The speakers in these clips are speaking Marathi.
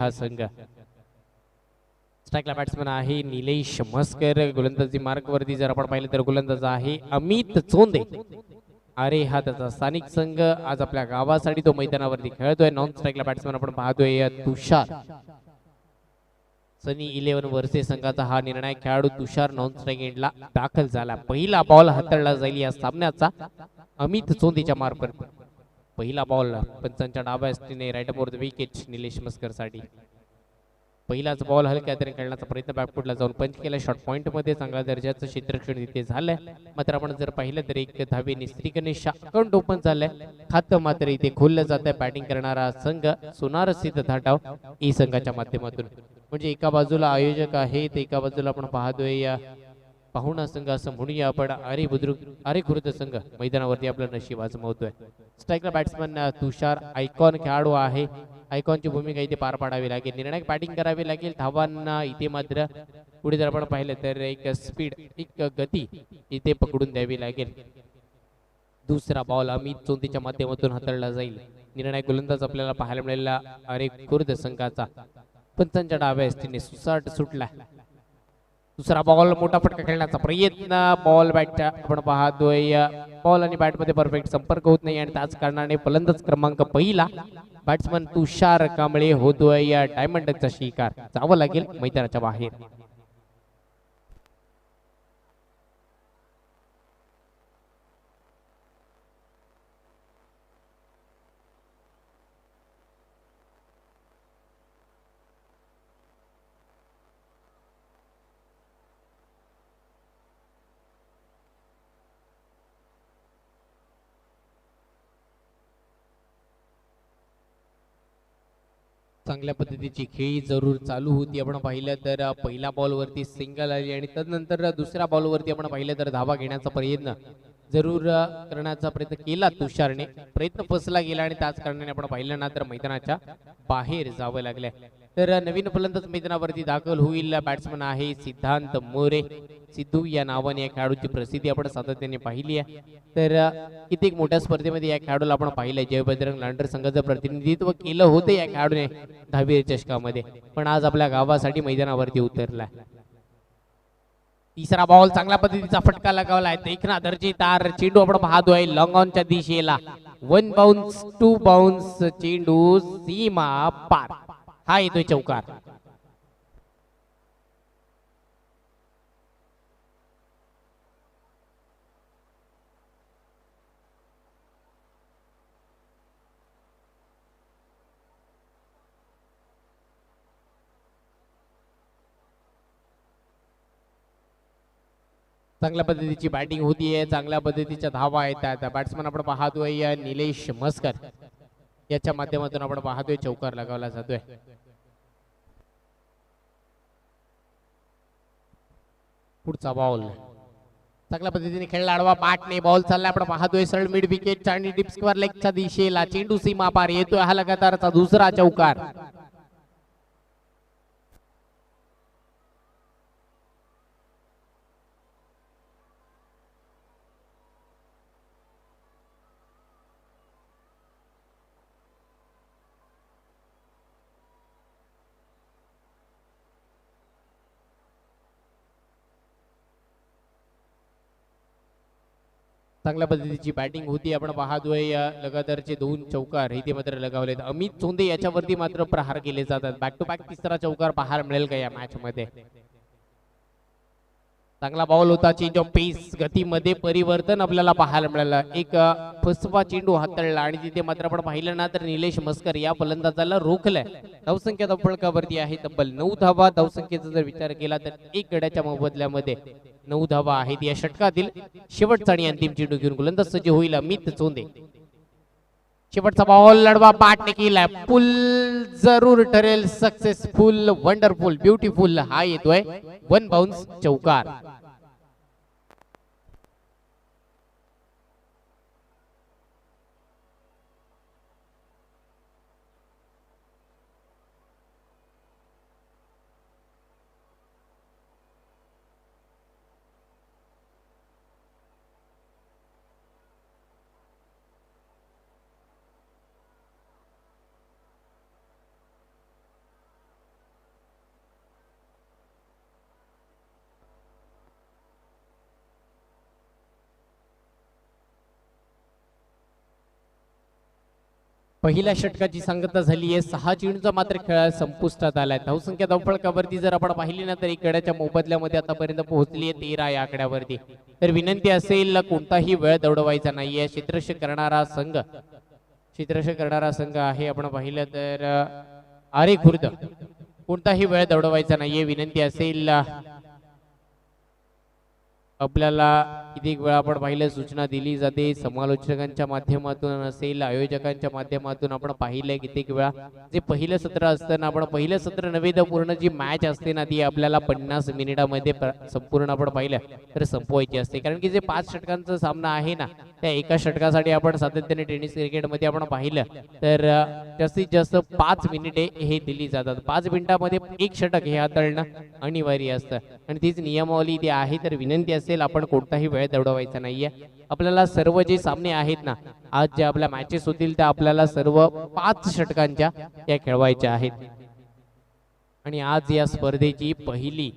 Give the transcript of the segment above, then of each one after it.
हा संघ. स्ट्राईकला बॅट्समन आहे निलेश म्हस्कर. गोलंदाजी मार्क वरती जर आपण पाहिलं तर गोलंदाज आहे अमित चोंदे. अरे हा त्याचा स्थानिक संघ आज आपल्या गावासाठी तो मैदानावरती खेळतोय. नॉन स्ट्राईकला बॅट्समन आपण पाहतोय तुषार. सनी 11 वर्षे संघाचा हा निर्णायक खेळाडू तुषार नॉन स्ट्राईक एंडला दाखल झाला. पहिला बॉल हाताळला जाईल या सामन्याचा अमित चोंदेच्या मार्फत. पहिला बॉल पंचांच्या डाव्या हस्तीने right over the wicket Nilesh Maskar साठी. पहिलाच बॉल हलक्या तरी खेळण्याचा प्रयत्न बॅकफुटला जाऊन पंच केला. शॉर्ट पॉईंट मध्ये चांगल्या दर्जाचं क्षेत्ररक्षण तिथे झालंय. मात्र आपण जर पाहिलं तर एक धावेने श्रीगणेश अकाउंट ओपन झालंय. खातं मात्र इथे खोललं जात आहे. बॅटिंग करणारा संघ सोनार सिद्ध धाटाव ई संघाच्या माध्यमातून. म्हणजे एका बाजूला आयोजक आहेत, एका बाजूला आपण पाहतोय या पाहुणा संघ असं म्हणूया आपण. अरे खुर्द संघ मैदानावरती आपलं नशीब आजमावतोय. स्ट्राईकला बॅट्समन तुषार आयकॉन खेळाडू आहे. आयकॉनची भूमिका इथे पार पाडावी लागेल. निर्णायक बॅटिंग करावी लागेल. धावांना इथे मात्र पुढे जर आपण पाहिलं तर एक स्पीड एक गती इथे पकडून द्यावी लागेल. दुसरा बॉल अमित चोंदेच्या माध्यमातून हाताळला जाईल. निर्णायक गोलंदाज आपल्याला पाहायला मिळालेला अरे खुर्द संघाचा पंचांच्या डाव्या हस्तीने सुसाट सुटला. दुसरा बॉल मोठा फटका खेळण्याचा प्रयत्न. बॉल बॅटच्या आपण पाहतोय बॉल आणि बॅट मध्ये परफेक्ट संपर्क होत नाही आणि त्याच कारणाने फलंदाज क्रमांक पहिला बॅट्समन तुषार कांबळे होतोय या डायमंडचा शिकार. जावं लागेल मैदानाच्या बाहेर. चांगल्या पद्धतीची खेळी जरूर चालू होती. आपण पाहिलं तर पहिल्या बॉल वरती सिंगल आली आणि त्यानंतर दुसऱ्या बॉल वरती आपण पाहिलं तर धावा घेण्याचा प्रयत्न जरूर करण्याचा प्रयत्न केला तुषारने. प्रयत्न फसला गेला आणि त्याच कारणाने आपण पाहिलं ना तर मैदानाच्या बाहेर जावं लागले. तर नवीन फलंदाज मैदानावरती दाखल होईल. बॅट्समन आहे सिद्धांत मोरे. सिद्धू या नावाने या खेळाडूची प्रसिद्धी आपण सातत्याने पाहिली आहे. तर कित्येक मोठ्या स्पर्धेमध्ये या खेळाडूला आपण पाहिलंय. जय बजरंग लांडर संघाचं प्रतिनिधित्व केलं होतं या खेळाडूने 10वी चषकामध्ये. पण आज आपल्या गावासाठी मैदानावरती उतरला. तिसरा बॉल चांगल्या पद्धतीचा फटका लगावलाय. देखना दर्जेदार चेंडू आपण पाहतोय लॉंग ऑनच्या दिशेला. 1 बाउन्स 2 बाउन्स चेंडू सीमा पार. हा येतोय चौकार. चांगल्या पद्धतीची बॅटिंग होतीये. चांगल्या पद्धतीच्या धावा आहेत. बॅट्समन आपण पाहतोय निलेश म्हस्कर याच्या माध्यमातून आपण पाहतोय चौकार लगावला जातोय. पुढचा बॉल चांगल्या पद्धतीने खेळला. आडवा पाटने बॉल चालला. आपण पाहतोय सरळ मिड विकेट आणि डिप स्क्वेअर लेगच्या दिशेला चेंडू सीमा पार येतोय. हा लगातारचा दुसरा चौकार. चांगल्या पद्धतीची बॅटिंग होती. आपण पाहतोय लगातारचे 2 चौकार इथे मात्र लगावलेत. अमित चोंदे याच्यावरती मात्र प्रहार केले जातात. बॅक टू बॅक तिसरा चौकार पाहायला मिळेल का या मॅच मध्ये. चांगला बॉल होता. चेंज ऑफ पेस गतीमध्ये परिवर्तन आपल्याला पाहायला मिळालं. एक फसवा चेंडू हाताळला आणि तिथे मात्र आपण पाहिलं ना तर निलेश म्हस्कर या फलंदाजाला रोखलंय. धावसंख्या फळकावरती आहे तब्बल 9 धावा. धावसंख्येचा जर विचार केला तर एक गड्याच्या मोबदल्यामध्ये 9 धावा आहेत. या षटकातील शेवटचा आणि अंतिम चेंडू घेऊन गोलंदाज सज्ज होईल अमित चोंदे. शेवटचा बॉल लढवा पाटने केलाय. पुल जरूर ठरेल. सक्सेसफुल वंडरफुल ब्युटिफुल हा येतोय 1 बाउन्स चौकार. पहिल्या षटकाची सांगता झाली आहे. 6 चेंडूचा मात्र खेळ संपुष्टात आलाय. धावसंख्या धावफलकावरती जर आपण पाहिली ना तर इकड्याच्या मोबदल्यामध्ये आतापर्यंत पोहोचली आहे 13 या आकड्यावरती. तर विनंती असेल कोणताही वेळ दौडवायचा नाहीये. क्षेत्ररक्षक करणारा संघ आहे. आपण पाहिलं तर आरे खुर्द कोणताही वेळ दौडवायचा नाहीये. विनंती असेल आपल्याला किती वेळा आपण पाहिलं सूचना दिली जाते समालोचकांच्या माध्यमातून असेल आयोजकांच्या माध्यमातून आपण पाहिलंय कित्येक वेळा जे पहिलं सत्र असतं ना आपण पहिलं सत्र नव्हे तर पूर्ण जी मॅच असते ना ती आपल्याला 50 मिनिटामध्ये संपूर्ण आपण पाहिलं तर संपवायची असते. कारण की जे 5 षटकांचा सामना आहे ना त्या एका षटकासाठी आपण सातत्याने टेनिस क्रिकेटमध्ये आपण पाहिलं तर जास्तीत जास्त 5 मिनिटे हे दिली जातात. 5 मिनिटांमध्ये एक षटक हे हाताळणं अनिवार्य असतं आणि तीच नियमावली ती आहे. तर विनंती असेल आपण कोणताही वेळ दौडवायचा नाहीये. आपल्याला सर्व जे सामने आहेत ना आज जे आपल्या मॅचेस होतील त्या आपल्याला सर्व 5 षटकांच्या त्या खेळवायच्या आहेत. आणि आज या स्पर्धेची पहिली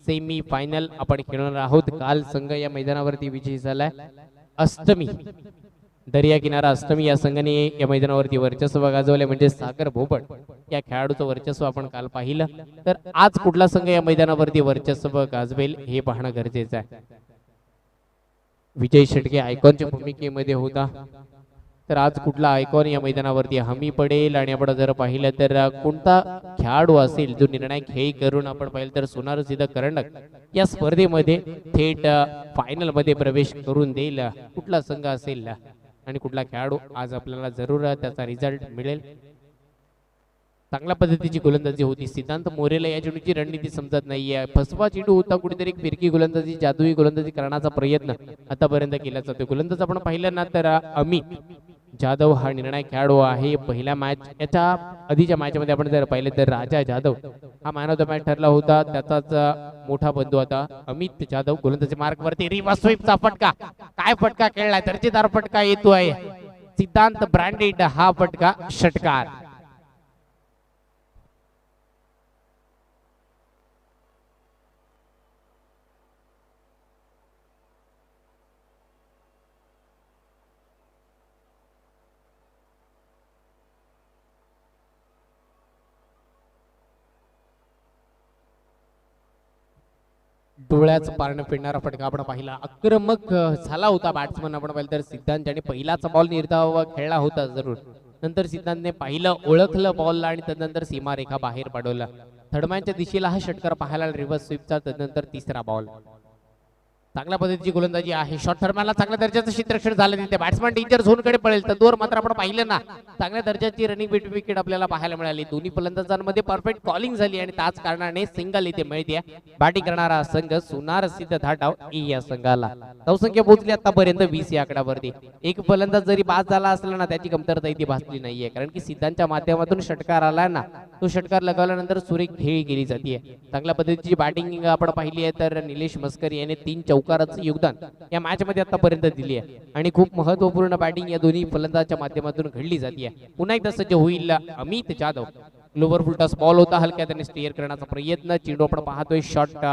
सेमी फायनल आपण खेळणार आहोत. काल संघ या मैदानावरती विजयी झालाय. अष्टमी दर्या किनारा अष्टमी या संघाने या मैदानावरती वर्चस्व गाजवले म्हणजे सागर भोपट या खेळाडूचं वर्चस्व आपण काल पाहिलं. तर आज कुठला संघ या मैदानावरती वर्चस्व गाजवेल हे पाहणं गरजेचं आहे. विजय शेटके आयकॉनच्या भूमिकेमध्ये होता तर आज कुठला आयकॉन या मैदानावरती हमी पडेल. आणि आपण जर पाहिलं तर कोणता खेळाडू असेल जो निर्णायक खेळ करून आपण पाहिलं तर सोनार सिद्ध करंडक या स्पर्धेमध्ये थेट फायनल मध्ये प्रवेश करून देईल कुठला संघ असेल आणि कुठला खेळाडू आज आपल्याला जरूर त्याचा रिझल्ट मिळेल. चांगल्या पद्धतीची गोलंदाजी होती. सिद्धांत मोरेला या चेंडूची रणनीती समजत नाहीये. फसवा चेंडू होता कुठेतरी एक फिरकी गोलंदाजी जादुई गोलंदाजी करण्याचा प्रयत्न आतापर्यंत केला जातो. गोलंदाज आपण पाहिलं ना तर अमित जाधव हा निर्णायक खेळाडू आहे. पहिल्या मॅच याच्या आधीच्या मॅच मध्ये आपण जर पाहिलं तर राजा जाधव हा मॅन ऑफ द मॅच ठरला होता. त्याचाच मोठा बंधू आता अमित जाधव गोलंदाजी मार्क वरती रिव्हर्स स्वीपचा फटका. काय फटका खेळलाय. दर्जेदार फटका येतोय. सिद्धांत ब्रँडेड हा फटका षटकार. डोळ्याचं पारणं फिरणारा फटका आपण पाहिला. आक्रमक झाला होता बॅट्समन आपण पाहिलं तर सिद्धांत आणि पहिलाच बॉल निर्धाव खेळला होता जरूर. नंतर सिद्धांतने पाहिलं ओळखलं बॉलला आणि त्यानंतर सीमारेखा बाहेर पडवला. थर्डमॅनच्या दिशेला हा षटकार पाहायला रिव्हर्स स्वीपचा त्यानंतर तिसरा बॉल. चांगल्या पद्धतीची गोलंदाजी आहे. शॉर्ट थर्मॅनला चांगल्या दर्जाचं क्षेत्ररक्षण झालं तिथे बॅट्समन डेंजर झोन कडे पळेल तर दूर मात्र आपण पाहिलं ना चांगल्या दर्जाची रनिंग विकेट आपल्याला पाहायला मिळाली. दोन्ही फलंदाजांमध्ये परफेक्ट कॉलिंग झाली आणि त्याच कारणाने सिंगल इथे मिळते. बॅटिंग करणारा संघ सुनार सिद्ध धाटाव या संघाला धावसंख्या पोहोचली आतापर्यंत 20 या आकड्यावरती. एक फलंदाज जरी बाद झाला असला ना त्याची कमतरता इथे भासली नाहीये. कारण की सिद्धांच्या माध्यमातून षटकार आला ना तो षटकार लगावल्यानंतर सुरेख खेळी केली जाते. चांगल्या पद्धतीची बॅटिंग आपण पाहिली आहे तर निलेश मस्कर याने 3 चौकाराचं योगदान या मॅच मध्ये आतापर्यंत दिली आहे आणि खूप महत्वपूर्ण बॅटिंग या दोन्ही फलंदाजाच्या माध्यमातून घडली जाते. पुन्हा एकदा सज्ज होईल Amit Jadhav. Glover full toss ball होता हलक्या त्याने स्टेअर करण्याचा प्रयत्न. चेंडू आपण पाहतोय शॉर्ट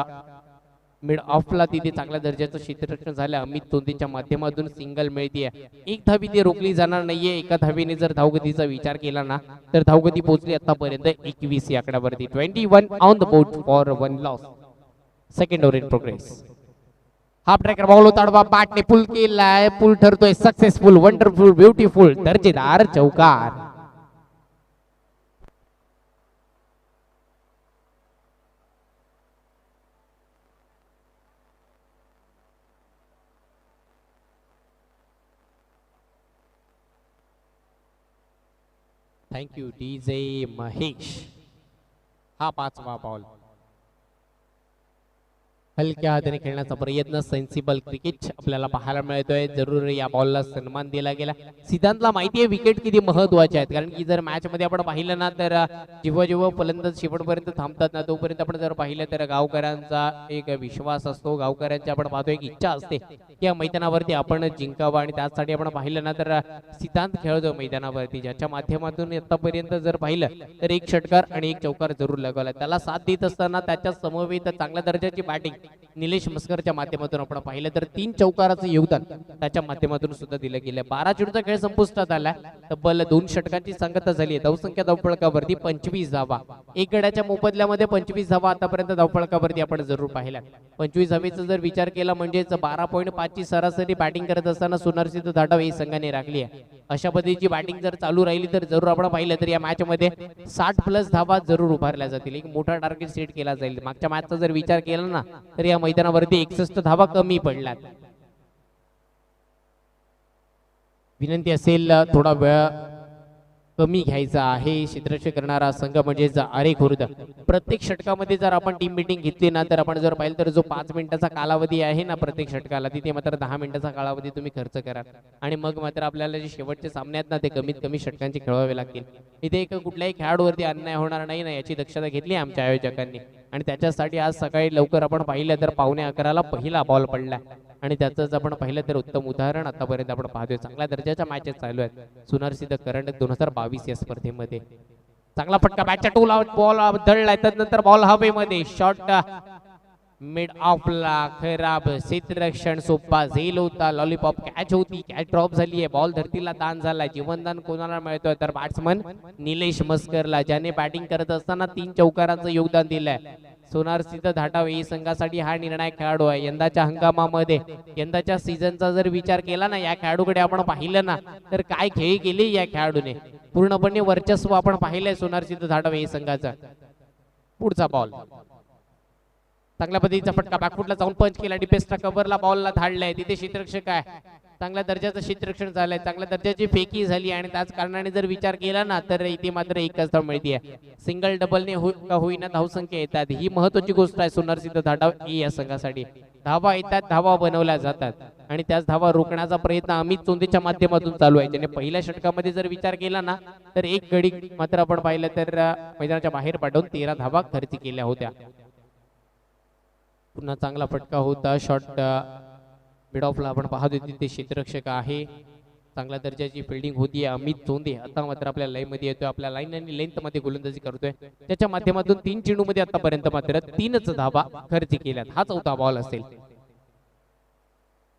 मिड ऑफला तिथे चांगल्या दर्जाचं क्षेत्ररक्षण झालं. अमित तोंडीच्या माध्यमातून सिंगल मिळते. एक धावी ती रोखली जाणार नाहीये. एका धावीने जर धावगतीचा विचार केला ना तर धावगती पोहोचली आतापर्यंत 21 या आकड्यावरती. 21 on the board for 1 loss. Second over in progress. Half tracker ball होता बॅटने पुल केलाय. पुल ठरतोय सक्सेसफुल वंडरफुल ब्युटिफुल दर्जेदार चौकार. Thank you DJ Mahesh. हा 5वा बॉल. हलक्या हाताने खेळण्याचा प्रयत्न. सेन्सिबल क्रिकेट आपल्याला पाहायला मिळतोय. जरूर या बॉलला सन्मान दिला गेला. सिद्धांतला माहिती आहे विकेट किती महत्वाचे आहेत. कारण की जर मॅच मध्ये आपण पाहिलं ना तर जेव्हा जेव्हा फलंदाज शेवटपर्यंत थांबतात ना तोपर्यंत आपण जर पाहिलं तर गावकऱ्यांचा एक विश्वास असतो. गावकऱ्यांची आपण पाहतो एक इच्छा असते या मैदानावरती आपण जिंकावं आणि त्यासाठी आपण पाहिलं ना तर सिद्धांत खेळतो मैदानावरती, ज्याच्या माध्यमातून आतापर्यंत जर पाहिलं तर एक षटकार आणि एक चौकार जरूर लगावला. त्याला साथ देत असताना त्याच्या समवेत चांगल्या दर्जाची बॅटिंग निलेश मस्करच्या माध्यमातून आपण पाहिलं तर 3 चौकाराचं योगदान त्याच्या माध्यमातून सुद्धा दिलं गेलं. 12 चेंडूचा खेळ संपुष्टात आला. तब्बल 2 षटकांची सांगता झाली. धावसंख्या धावफलकावरती 25 धावा. एक गड्याच्या मोबदल्यामध्ये 25 धावा आतापर्यंत धावफलकावरती आपण जरूर पाहिल्या. 25 धावेचा जर विचार केला म्हणजेच 12.5 ची सरासरी बॅटिंग करत असताना सोनारसिद्ध धाटाव ही संघाने राखली आहे. अशा पद्धतीची बॅटिंग जर चालू राहिली तर जरूर आपण पाहिलं तर या मॅच मध्ये 60+ धावा जरूर उभारल्या जातील. एक मोठा टार्गेट सेट केला जाईल. मागच्या मॅचचा जर विचार केला ना तर या मैदानावरती 61 धावा कमी पडल्यात. विनंती असेल थोडा वेळ कमी घ्यायचा आहे. क्षेत्ररक्षण करणारा संघ म्हणजेच आरे खुर्द. प्रत्येक षटकामध्ये जर आपण टीम मीटिंग घेतली ना तर आपण जर पाहिलं तर जो 5 मिनिटाचा कालावधी आहे ना प्रत्येक षटकाला, तिथे मात्र 10 मिनिटाचा कालावधी तुम्ही खर्च करा आणि मग मात्र आपल्याला जे शेवटचे सामने आहेत ना ते कमीत कमी षटकांचे खेळवावे लागतील. इथे एक कुठल्याही खेळाडूवरती अन्याय होणार नाही ना याची दक्षता घेतली आमच्या आयोजकांनी आणि त्याच्यासाठी आज सकाळी लवकर आपण पाहिलं तर 11:15ला पहिला बॉल पडला आणि त्याचंच आपण पाहिलं तर उत्तम उदाहरण आतापर्यंत आपण पाहतोय. चांगल्या दर्जाच्या मॅचेस चालू आहेत. सोनारसिद्ध करंडक 2022 या स्पर्धेमध्ये चांगला फटका बॅटच्या टोला बॉल धडलाय. त्यानंतर बॉल हवेमध्ये शॉट मिड ऑफला खराब. क्षेत्ररक्षण सोपा झेल होता. लॉलीपॉप कॅच होती. कॅच ड्रॉप झाली आहे. बॉल धरतीला दान झालाय. जीवनदान कोणाला मिळतोय तर बॅट्समन निलेश मस्करला, ज्याने बॅटिंग करत असताना 3 चौकारांचं योगदान दिलंय. सोनारसिद्ध धाटाव ही संघासाठी हा निर्णायक खेळाडू आहे. यंदाच्या हंगामामध्ये यंदाच्या सीझनचा जर विचार केला ना या खेळाडूकडे आपण पाहिलं ना तर काय खेळ केले या खेळाडूने. पूर्णपणे वर्चस्व आपण पाहिलंय सोनारसिद्ध धाटाव ही संघाचा. पुढचा बॉल चांगल्या पद्धतीचा फटका बॅकफुटला जाऊन पंच केला. डिफेन्सच्या कव्हरला बॉलला धाडलाय. तिथे क्षेत्ररक्षक आहे. चांगल्या दर्जाचं क्षेत्ररक्षण झालंय. चांगल्या दर्जाची फेकी झाली आणि त्याच कारणाने जर विचार केला ना तर इथे मात्र एकच धाव मिळते. सिंगल डबलने होईना धावसंख्या येतात. ही महत्वाची गोष्ट आहे सोनारसिद्ध धाटाव या संघासाठी. धावा येतात, धावा बनवल्या जातात आणि त्याच धावा रोखण्याचा प्रयत्न अमित चोंदेच्या माध्यमातून चालू आहे. ज्याने पहिल्या षटकामध्ये जर विचार केला ना तर एक गडी मात्र आपण पाहिलं तर मैदानाच्या बाहेर पाठवून 13 धावा खर्च केल्या होत्या. पुन्हा चांगला फटका होता. शॉट मिड ऑफला आपण पाहतो तिथे क्षेत्ररक्षक आहे. चांगल्या दर्जाची फिल्डिंग होती अमित चोंदे. आता मात्र आपल्या लाईन मध्ये येतोय. आपल्या लाईन आणि लेंथ मध्ये गोलंदाजी करतोय. त्याच्या माध्यमातून 3 चेंडू मध्ये आतापर्यंत मात्र 3च धावा खर्च केल्यात. हा 4था बॉल असेल.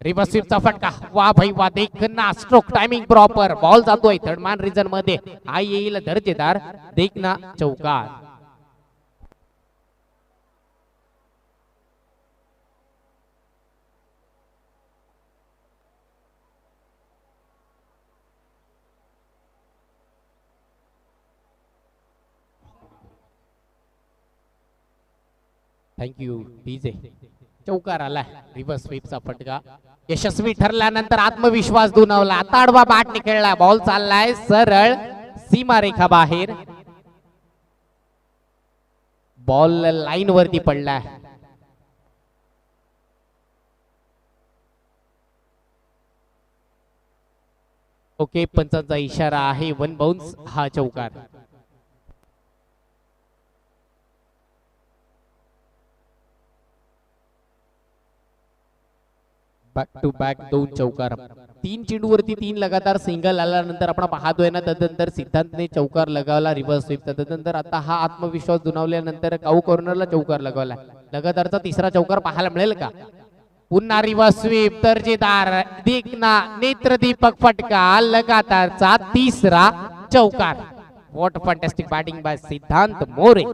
रिव्हर्स स्वीपचा फटका. वा भाई वा. देखना स्ट्रोक टायमिंग प्रॉपर. बॉल जातोय थर्ड मॅन रिजन मध्ये. हा येईल दर्जेदार देखना चौकार. Thank you DJ. चौकार आला. रिव्हर्स स्वीपचा फटका यशस्वी ठरल्यानंतर आत्मविश्वास दुणावला. आता आडवा बॅट निखळला. बॉल चाललाय सरळ सीमारेखा बाहेर. बॉल लाईन वरती पडलाय. ओके, पंचांचा इशारा आहे. 1 बाउन्स हा चौकार. बॅक टू बॅक 2 चौकार. 3 चेंडूवरती 3 लगातार सिंगल आल्यानंतर आपण पाहतोय ना तदनंतर सिद्धांतने चौकार लगावला रिव्हर्स स्वीपचा. तदनंतर आता हा आत्मविश्वास दुणावल्यानंतर काऊ कॉर्नरला चौकार लगावला. लगातारचा 3रा चौकार पाहायला मिळेल का? पुन्हा रिव्हर्स स्वीप. दर्जेदार देखना नेत्रदीपक फटका. लगातारचा 3रा चौकार. व्हॉट फॅन्टॅस्टिक बॅटिंग बाय सिद्धांत मोरे.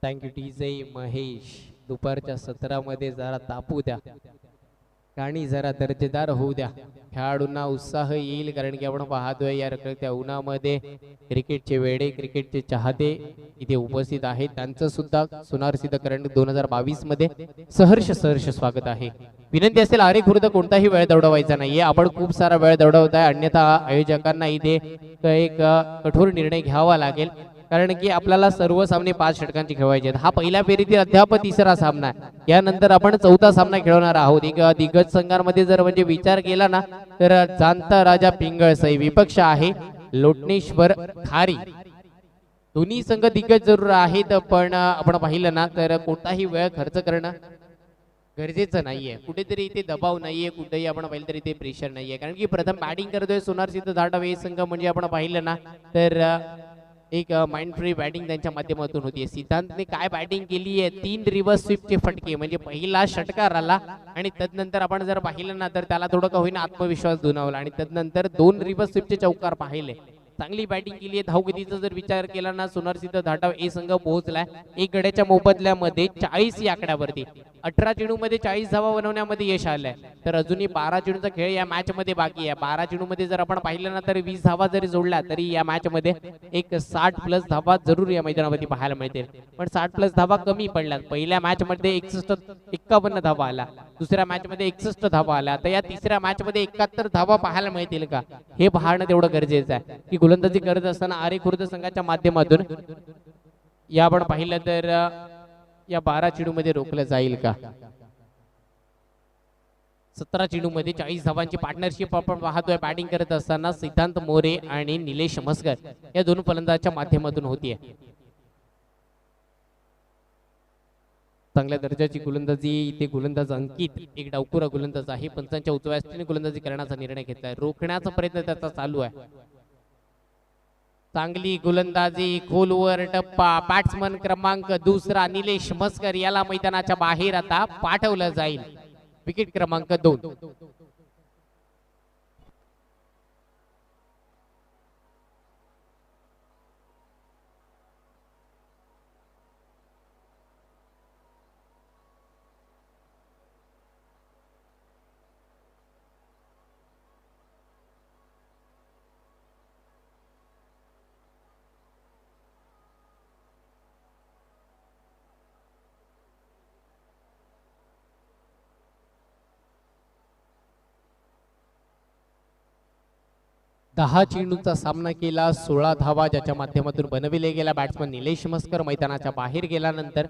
Thank you DJ Mahesh. दुपारच्या सत्रामध्ये जरा तापू द्या. गाणी जरा दर्जेदार होऊ द्या. खेळाडूंना उत्साह येईल कारण की आपण पाहतोय या रखडत्या उन्हामध्ये क्रिकेटचे वेडे, क्रिकेटचे चाहते इथे उपस्थित आहेत. त्यांचं सुद्धा सोनारसिद्ध करंडक 2022 मध्ये सहर्ष स्वागत आहे. विनंती असेल आरे खुर्द कोणताही वेळ दौडवायचा नाहीये. आपण खूप सारा वेळ दौडवताय, अन्यथा आयोजकांना इथे एक कठोर निर्णय घ्यावा लागेल. कारण की आपल्याला सर्व सामने 5 षटकांचे खेळवायचे आहेत. हा पहिल्या फेरीतील अद्याप तिसरा सामना आहे. यानंतर आपण चौथा सामना खेळवणार आहोत. एक दिग्गज संघांमध्ये जर म्हणजे विचार केला ना तर जाणता राजा पिंगळसई विपक्ष आहे लोटणेश्वर खारी. दोन्ही संघ दिग्गज जरूर आहेत, पण आपण पाहिलं ना तर कोणताही वेळ खर्च करणं गरजेचं नाहीये. कुठेतरी इथे दबाव नाहीये, कुठेही आपण पाहिलं तरी इथे प्रेशर नाहीये. कारण की प्रथम बॅटिंग करतोय सोनार सिद्ध धाटाव हे संघ म्हणजे आपण पाहिलं ना तर एक माइंड फ्री बॅटिंग त्यांच्या माध्यमातून होती. सिद्धांतने काय बॅटिंग केली आहे, 3 रिव्हर्स स्वीपचे फटके म्हणजे पहिला षटकार आला आणि तदनंतर आपण जर पाहिलं ना तर त्याला थोडं का होईना आत्मविश्वास दुणावला आणि तदनंतर 2 रिव्हर्स स्वीपचे चौकार पाहिले. चांगली बॅटिंग केली आहे. धावगतीचा जर विचार केला ना सोनार सिद्ध धाटाव ए संघ पोहोचलाय एक गड्याच्या मोबदल्यामध्ये 40 या आकड्यावरती. 18 चेंडूमध्ये 40 धावा बनवण्यामध्ये यश आलंय. तर अजूनही 12 चेंडूचा खेळ या मॅच मध्ये बाकी आहे. 12 चेंडूमध्ये जर आपण पाहिलं ना तर 20 धावा जरी जोडल्या तरी या मॅच मध्ये एक 60 प्लस धावा जरूर या मैदानावरती पाहायला मिळतील. पण 60 प्लस धावा कमी पडल्या. पहिल्या मॅच मध्ये 51 धावा आला, दुसऱ्या मॅच मध्ये 61 धावा आला. तर या तिसऱ्या मॅच मध्ये 71 धावा पाहायला मिळतील का हे पाहणं तेवढं गरजेचं आहे. की गोलंदाजी करत असताना आरे खुर्द संघाच्या माध्यमातून या आपण पाहिलं तर या 12 चेंडू मध्ये रोखलं जाईल का. 17 चेंडू मध्ये 40 धावांची पार्टनरशिप आपण पाहतोय बॅटिंग करत असताना सिद्धांत मोरे आणि निलेश मस्कर या दोन फलंदाजाच्या माध्यमातून होतीये. चांगल्या दर्जाची गोलंदाजी इथे गोलंदाज अंकित एक डावखुरा गोलंदाज आहे. पंचांच्या उजव्या हस्ते गोलंदाजी करण्याचा निर्णय घेतलाय. रोखण्याचा प्रयत्न त्याचा चालू आहे. चांगली गोलंदाजी खोलवर टप्पा. बॅट्समन क्रमांक दुसरा निलेश मस्कर याला मैदानाच्या बाहेर आता पाठवलं जाईल. विकेट क्रमांक 2. दहा चेंडूंचा सामना केला, 16 धावा ज्याच्या माध्यमातून बनविले गेला. बॅट्समन निलेश मस्कर मैदानाच्या बाहेर गेल्यानंतर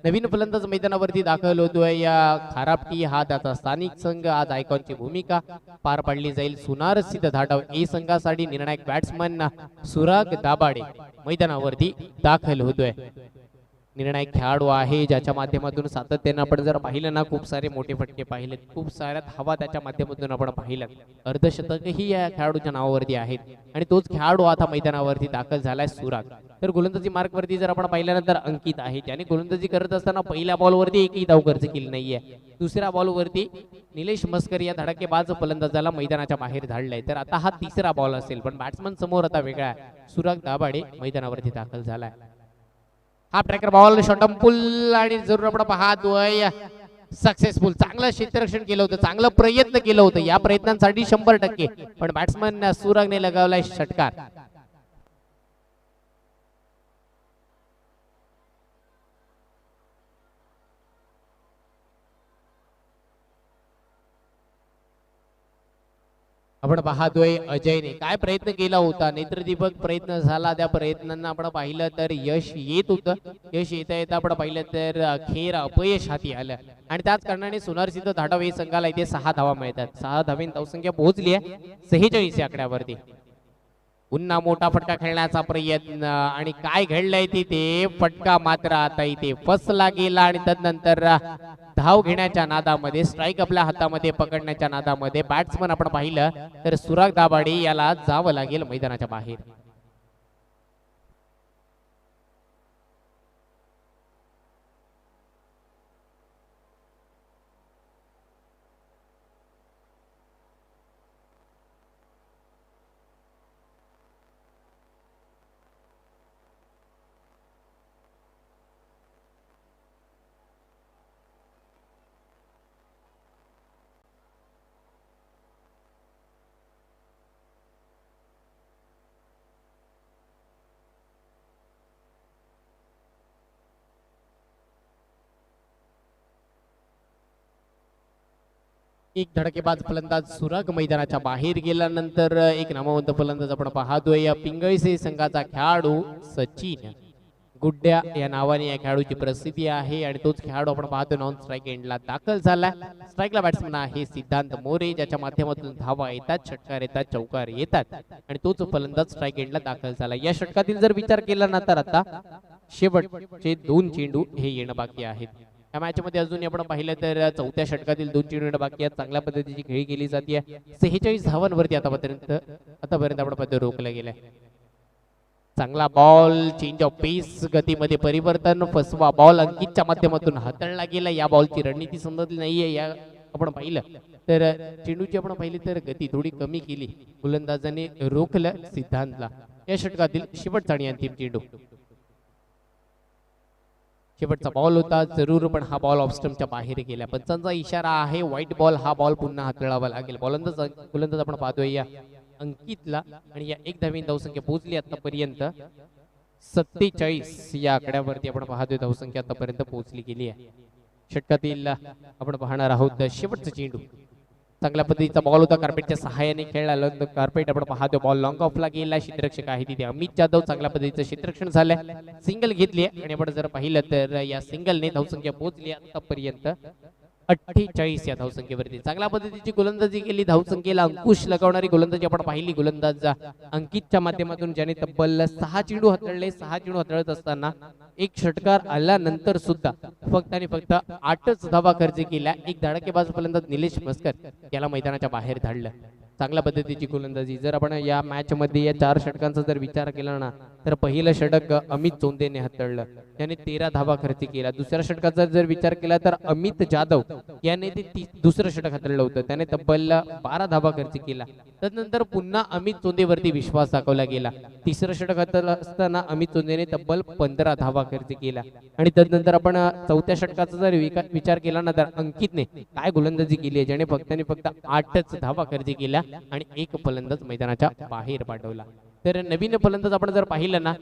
नवीन फलंदाज मैदानावरती दाखल होतोय. या खारापटी हा त्याचा स्थानिक संघ. आज आयकॉनची भूमिका पार पाडली जाईल. सोनार सिद्ध धाटाव ए संघासाठी निर्णायक बॅट्समन सुराग दाबाडे मैदानावरती दाखल होतोय. निर्णायक खेळाडू आहे ज्याच्या माध्यमातून सातत्याने आपण जर पाहिलं ना खूप सारे मोठे फटके पाहिलेत, खूप साऱ्या धावा त्याच्या माध्यमातून आपण पाहिलं. अर्धशतकही या खेळाडूच्या नावावरती आहेत आणि तोच खेळाडू आता मैदानावरती दाखल झालाय सुराग. तर गोलंदाजी मार्क वरती जर आपण पाहिल्यानंतर अंकित आहे ज्याने गोलंदाजी करत असताना पहिल्या बॉलवरती एकही धाव खर्च केली नाहीये. दुसऱ्या बॉलवरती निलेश मस्कर या धडाकेबाज फलंदाजाला मैदानाच्या बाहेर धाडलंय. तर आता हा तिसरा बॉल असेल, पण बॅट्समन समोर आता वेगळा आहे. सुराग दाबाडे मैदानावरती दाखल झालाय. हा ट्रॅकर बॉल शॉर्टम पुल आणि जरूर आपण पाहतोय सक्सेसफुल. चांगलं क्षेत्ररक्षण केलं होतं, चांगलं प्रयत्न केलं होतं. या प्रयत्नांसाठी 100%, पण बॅट्समन सुरागने लगावलाय षटकार. आपण पाहतोय अजयने काय प्रयत्न केला होता, नेत्रदीपक प्रयत्न झाला. त्या प्रयत्नांना आपण पाहिलं तर यश येत होतं. यश येता येता आपण पाहिलं तर अखेर अपयश हाती आलं आणि त्याच कारणाने सोनार सिद्ध धाटाव हे संघाला इथे 6 धावा मिळतात. 6 धावेन धावसंख्या पोहोचली आहे 46 या आकड्यावरती. पुन्हा मोठा फटका खेळण्याचा प्रयत्न आणि काय घडलंय तिथे फटका मात्र आता इथे फसला गेला आणि तदनंतर धाव घेण्याच्या नादामध्ये स्ट्राईक आपल्या हातामध्ये पकडण्याच्या नादामध्ये बॅट्समन आपण पाहिलं तर सुराग दाबाडे याला जावं लागेल मैदानाच्या बाहेर. एक धडकेबाज फलंदाज सुराग मैदानाच्या बाहेर गेल्यानंतर एक नामवंत फलंदाज आपण पाहतोय या पिंगळसे संघाचा खेळाडू सचिन गुड्ड्या या नावाने या खेळाडूची प्रसिद्धी आहे आणि तोच खेळाडू आपण पाहतो नॉन स्ट्राईक एंडला दाखल झाला. स्ट्राईकला बॅट्समन आहे सिद्धांत मोरे, ज्याच्या माध्यमातून धावा येतात, षटकार येतात, चौकार येतात आणि तोच फलंदाज स्ट्राईक एंडला दाखल झाला. या षटकातील जर विचार केला ना तर आता शेवटचे 2 चेंडू हे येणं बाकी आहेत. या मॅच मध्ये अजूनही आपण पाहिलं तर चौथ्या षटकातील 2 चेंडू येणं बाकी आहेत. चांगल्या पद्धतीची खेळी केली जाते. 46 धावांवरती आतापर्यंत आपण पद्धत रोखलं गेलंय. चांगला बॉल, चेंज ऑफ पेस, गतीमध्ये परिवर्तन, फसवा बॉल अंकितच्या माध्यमातून हाताळला गेला. या बॉलची रणनीती समजली नाहीये. या आपण पाहिलं तर चेंडूची आपण पाहिली तर गती थोडी कमी केली, गोलंदाजाने रोखलं सिद्धांतला. या षटकातील शेवटचा आणि अंतिम चेंडू, शेवटचा बॉल होता जरूर, पण हा बॉल ऑफ स्टंपच्या बाहेर गेला. पंचांचा इशारा आहे व्हाईट बॉल. हा बॉल पुन्हा हाताळावा लागेल. गोलंदाज आपण पाहतोय या अंकितला आणि या एक धावी धावसंख्या पोहोचली आतापर्यंत 47. या आकड्यावरती आपण पाहतोय धावसंख्या आतापर्यंत पोहोचली गेली आहे. षटकातील आपण पाहणार आहोत शेवटचा चेंडू. चांगल्या पद्धतीचा बॉल होता, कार्पेटच्या सहाय्याने खेळला. कार्पेट आपण पाहतोय बॉल लॉंग ऑफला गेला. क्षेत्ररक्षक आहे तिथे अमित जाधव, चांगल्या पद्धतीचं क्षेत्ररक्षण झालंय. सिंगल घेतली आणि आपण जर पाहिलं तर या सिंगलने धावसंख्या पोहोचली आतापर्यंत 48 या धावसंख्येवरती. चांगल्या पद्धतीची गोलंदाजी केली, धावसंख्येला अंकुश लगावणारी गोलंदाजी आपण पाहिली गोलंदाज अंकितच्या माध्यमातून, ज्याने तब्बल 6 चेंडू हाताळले. 6 चेंडू हाताळत असताना एक षटकार आल्यानंतर सुद्धा फक्त आणि फक्त 8च धावा खर्च केल्या. एक धडाकेबाज फलंदाज निलेश मस्कर याला मैदानाच्या बाहेर धाडलं. चांगल्या पद्धतीची गोलंदाजी. जर आपण या मॅच मध्ये या 4 षटकांचा जर विचार केला ना तर पहिलं षटक अमित चोंदेने हाताळलं, त्याने 13 धावा खर्च केला. दुसऱ्या षटकाचा जर विचार केला तर अमित जाधव याने ते दुसरं षटक हाताळलं होतं, त्याने तब्बल 12 धावा खर्च केला. त्यानंतर पुन्हा अमित चोंदेवरती विश्वास दाखवला गेला. तिसरं षटक हाताळलं असताना अमित चोंदेने तब्बल 15 धावा खर्च केला आणि त्यानंतर आपण चौथ्या षटकाचा जर विचार केला ना तर अंकितने काय गोलंदाजी केली आहे, ज्याने फक्त 8च धावा खर्च केल्या आणि एक फलंदाज मैदानाच्या बाहेर पाठवला. तर नवीन फलंदाज आपण जर पाहिलं ना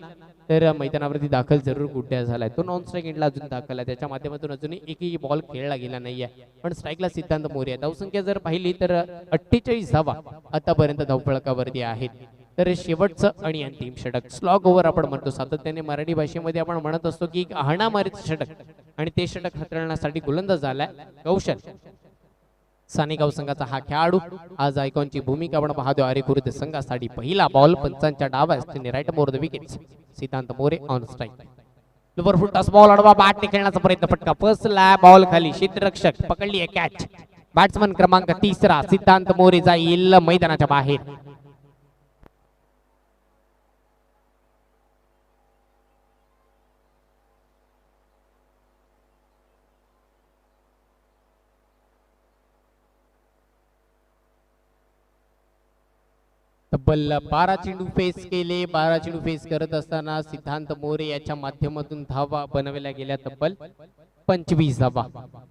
तर मैदानावरती दाखल जरूर गुड्ड्या झालाय. तो नॉन स्ट्राईक एंडला अजून दाखल आहे, त्याच्या माध्यमातून अजूनही एकही बॉल खेळला गेला नाहीये. पण स्ट्राईकला सिद्धांत मोरे. धावसंख्या जर पाहिली तर 48 धावा आतापर्यंत धावफलकावरती आहेत. तर शेवटचं आणि अंतिम षटक, स्लॉग ओव्हर आपण म्हणतो, सातत्याने मराठी भाषेमध्ये आपण म्हणत असतो की एक हाणामारीचं षटक, आणि ते षटक हाताळण्यासाठी गोलंदाज झालाय कौशल. सानेगाव संघाचा हा खेळाडू. आज आयकॉनची भूमिका आपण पाहतो अरे खुर्द संघासाठी. पहिला बॉल पंचांच्या डाव्या असते, right more the wickets. Siddhant More on strike. Lower full toss ball अडवा, बॅटने खेळण्याचा प्रयत्न, फटका फसला. बॉल खाली, क्षेत्ररक्षक पकडली कॅच. बॅट्समन क्रमांक 3 सिद्धांत मोरे जाईल मैदानाच्या बाहेर. तब्बल 12 चेंडू फेस केले. 12 चेंडू फेस करत असताना सिद्धांत मोरे याच्या माध्यमातून धावा बनवल्या गेल्या तब्बल 25 धावा.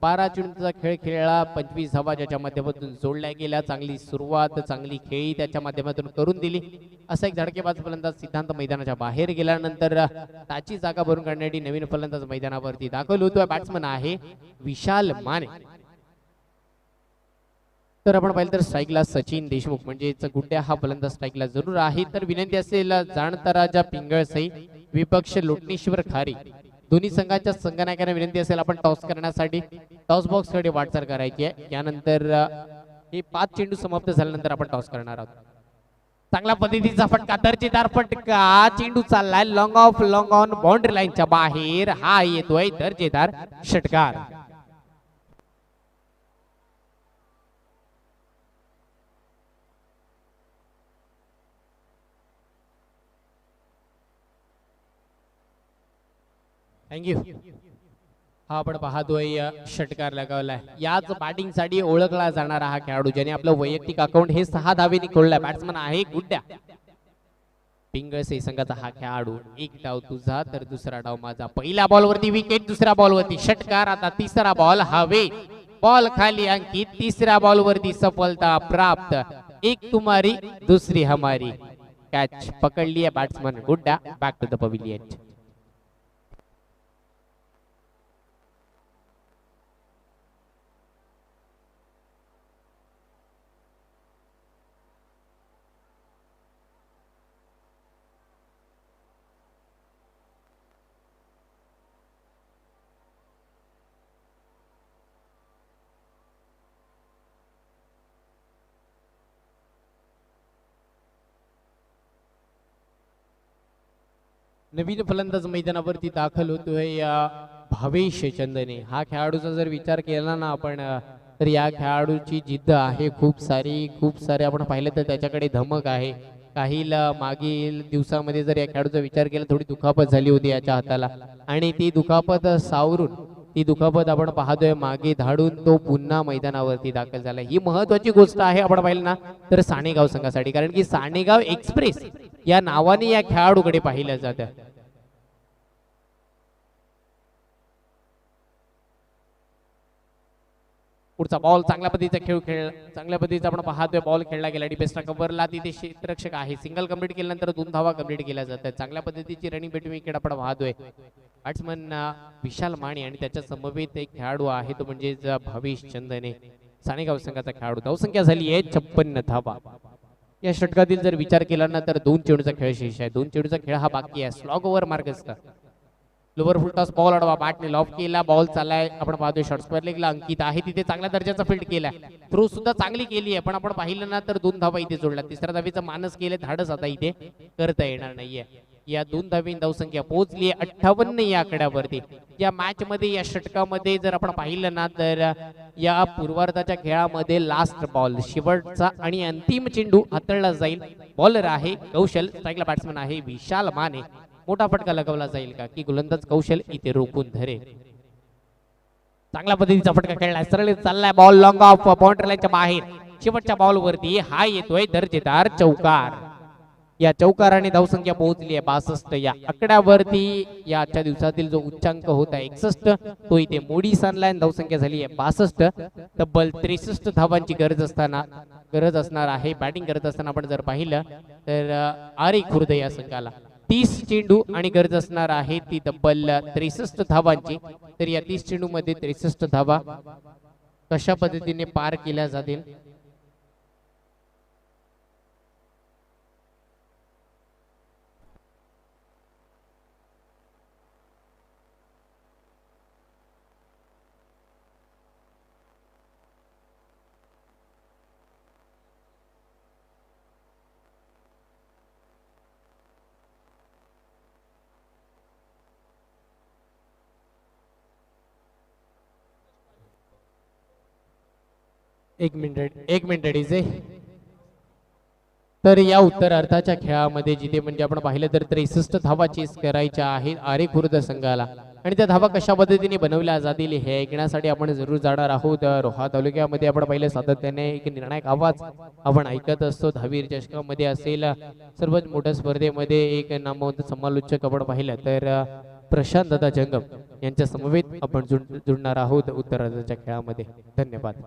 12 चेंडूचा खेळ खेळला, 25 धावा ज्याच्या माध्यमातून जोडल्या गेल्या. चांगली सुरुवात, चांगली खेळी त्याच्या माध्यमातून करून दिली. असा एक धडकेबाज फलंदाज सिद्धांत मैदानाच्या बाहेर गेल्यानंतर त्याची जागा भरून काढण्यासाठी नवीन फलंदाज मैदानावरती दाखल होतोय. बॅट्समन आहे विशाल माने. तर आपण पाहिलं तर स्ट्राईकला सचिन देशमुख म्हणजेच गुड्ड्या हा फलंदाज स्ट्राईकला जरूर आहे. तर विनंती असेल जाणता राजा पिंगळसई, विपक्ष लोटणेश्वर खारी, दोन्ही संघाच्या संघनायकांना विनंती असेल आपण टॉस करण्यासाठी टॉस बॉक्स कडे वाटचाल करायची आहे. यानंतर हे 5 चेंडू समाप्त झाल्यानंतर आपण टॉस करणार आहोत. चांगल्या पद्धतीचा फटका, दर्जेदार फटका. चेंडू चाललाय long of, long on, boundary लाईनच्या बाहेर. हा येतोय दर्जेदार षटकार. थँक्यू. हा आपण पाहतोय षटकार लगावलाय. याच बॅटिंग साठी ओळखला जाणारा हा खेळाडू, ज्याने आपलं वैयक्तिक अकाउंट हे 6 धावेने खोललाय. बॅट्समन आहे गुड्ड्या. पिंगळसे संघाचा हा खेळाडू. एक डाव तुझा तर दुसरा डाव माझा. पहिल्या बॉल वरती विकेट, दुसऱ्या बॉल वरती षटकार. आता तिसरा बॉल हवे, बॉल खाली अंकित. तिसऱ्या बॉल वरती सफलता प्राप्त. एक तुम्हारी दुसरी हमारी. कॅच पकडली आहे batsman Gudda. Back to the pavilion. नवीन फलंदाज मैदानावरती दाखल होतोय या भावेश चंदने. हा खेळाडूचा जर विचार केला ना आपण तर या खेळाडूची जिद्द आहे खूप सारे आपण पाहिलं तर त्याच्याकडे धमक आहे. काही मागील दिवसामध्ये जर या खेळाडूचा विचार केला थोडी दुखापत झाली होती याच्या हाताला आणि ती दुखापत सावरून ती दुखापत आपण पाहतोय मागे धाडून तो पुन्हा मैदानावरती दाखल झाला. ही महत्वाची गोष्ट आहे आपण पाहिलं ना तर साणेगाव संघासाठी, कारण की साणेगाव एक्सप्रेस या नावाने या खेळाडूकडे पाहिलं जातं. पुढचा बॉल चांगल्या पद्धतीचा आपण पाहतोय. बॉल खेळला गेला डिफेन्सला कव्हरला, तिथे क्षेत्ररक्षक आहे. सिंगल कंप्लीट केल्यानंतर 2 धावा कंप्लीट केल्या जातात. चांगल्या पद्धतीची रनिंग बिटवीन विकेट आपण पाहतोय. बॅट्समन विशाल माने आणि त्याच्या समवेत एक खेळाडू आहे तो म्हणजे भावेश चंदने, साणेगाव संघाचा खेळाडू. धावसंख्या झाली आहे 56 धावा. या षटकातील जर विचार केला ना तर 2 चेंडूचा खेळ शेष आहे. 2 चेंडूचा खेळ हा बाकी आहे. स्लॉग ओव्हर मार्गस्थ लोवर फुल टॉस बॉल अडवा, बॅटने लॉफ केला. बॉल चाललाय आपण पाहतोय शॉर्ट स्क्वेअर लेगला अंकित आहे तिथे चांगल्या दर्जाचा फील्ड केलाय. थ्रो सुद्धा चांगली केली आहे पण आपण पाहिलं ना तर 2 धावा इथे जोडला. तिसऱ्या धावेचा मानस केले, धाडस आता इथे करता येणार नाहीये. या 2 धावीन धावसंख्या पोहोचली 58 या आकड्यावरती. या मॅच मध्ये या षटकामध्ये जर आपण पाहिलं ना तर या पूर्वार्धाच्या खेळामध्ये लास्ट बॉल शेवटचा आणि अंतिम चेंडू हाताळला जाईल. बॉलर आहे कौशल, स्ट्राईकला बॅट्समन आहे विशाल माने. मोठा फटका लगावला जाईल का की गोलंदाज कौशल इथे रोखून धरे. चांगल्या पद्धतीचा फटका खेळलाय, सरळ चाललाय बॉल लॉंग ऑफ बाउंड्री लाईनच्या बाहेर. शेवटच्या बॉल वरती हा येतोय दर्जेदार चौकार. या चौकाराने धावसंख्या पोहोचली आहे 62 या आकड्यावरती. या आजच्या दिवसातील जो उच्चांक होता 61 तो इथे मोडीस आणलाय. धावसंख्या झाली आहे 62. तब्बल 63 धावांची गरज असणार आहे. बॅटिंग करत असताना आपण जर पाहिलं तर आरे खुर्द या संघाला 30 चेंडू आणि गरज असणार आहे ती तब्बल 63 धावांची. तर या 30 चेंडू मध्ये 63 धावा कशा पद्धतीने पार केल्या जातील. एक मिनिट डीजे. तर या उत्तरार्धाच्या खेळामध्ये जिथे म्हणजे आपण पाहिलं तर 63 धावा चेस करायच्या आहेत आरे खुर्द संघाला आणि त्या धावा कशा पद्धतीने बनवल्या जातील हे ऐकण्यासाठी आपण जरूर जाणार आहोत. रोहा तालुक्यामध्ये आपण पाहिलं सातत्याने एक निर्णायक आवाज आपण ऐकत असतो. दहावीर चषकामध्ये असेल सर्वात मोठ्या स्पर्धेमध्ये एक नामवंत समालोचक आपण पाहिलं तर प्रशांत दादा जंगम यांच्या समवेत आपण जुळणार आहोत उत्तरार्धाच्या खेळामध्ये. धन्यवाद.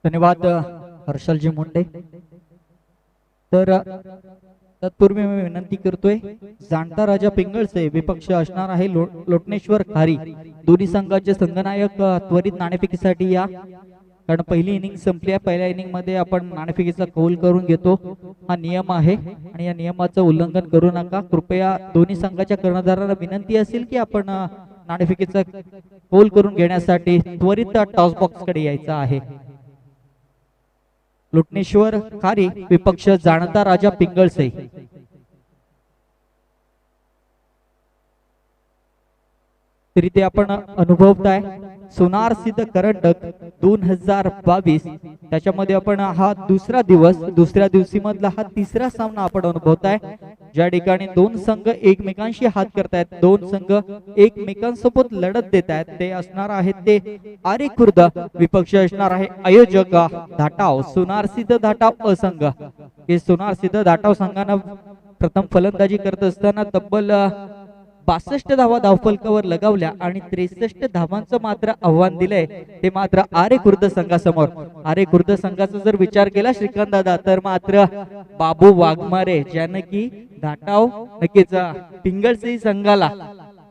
धन्यवाद हर्षलजी मुंडे. तर तत्पूर्वी मी विनंती करतोय जाणता राजा पिंगळचे विपक्ष असणार आहे लोटनेश्वर खारी. दोन्ही संघाचे संघनायक त्वरित नाणेफेकीसाठी या, कारण पहिली इनिंग संपली आहे. पहिल्या इनिंग मध्ये आपण नाणेफेकीचा कौल करून घेतो हा नियम आहे आणि या नियमाचं उल्लंघन करू नका. कृपया दोन्ही संघाच्या कर्णधारांना विनंती असेल की आपण नाणेफेकीचा कौल करून घेण्यासाठी त्वरित टॉस बॉक्स कडे यायचं आहे. लोटनेश्वर खारी विपक्ष जाणता राजा पिंगळसे. तरी ते आपण अनुभवताय सोनार सिद्ध करंडक 2022. त्याच्यामध्ये आपण हा दुसरा दिवस, दुसऱ्या दिवशी मधला हा तिसरा सामना आपण अनुभवताय, ज्या ठिकाणी दोन संघ एकमेकांशी हात करतायत, दोन संघ एकमेकांसोबत लढत देत आहेत. ते असणार आहेत ते आरे खुर्द विपक्ष असणार आहे आयोजक धाटाव सोनार सिद्ध धाटाव असंघ. हे सोनार सिद्ध धाटाव संघानं प्रथम फलंदाजी करत असताना तब्बल 62 धावा धावफलकावर लगावल्या आणि 63 धावांचं मात्र आव्हान दिलंय ते मात्र आरे खुर्द संघासमोर. आरे खुर्द संघाचा जर विचार केला श्रीकांत दादा तर मात्र बाबू वाघमारे ज्यानं की धाटाव नक्कीच पिंगळसे संघाला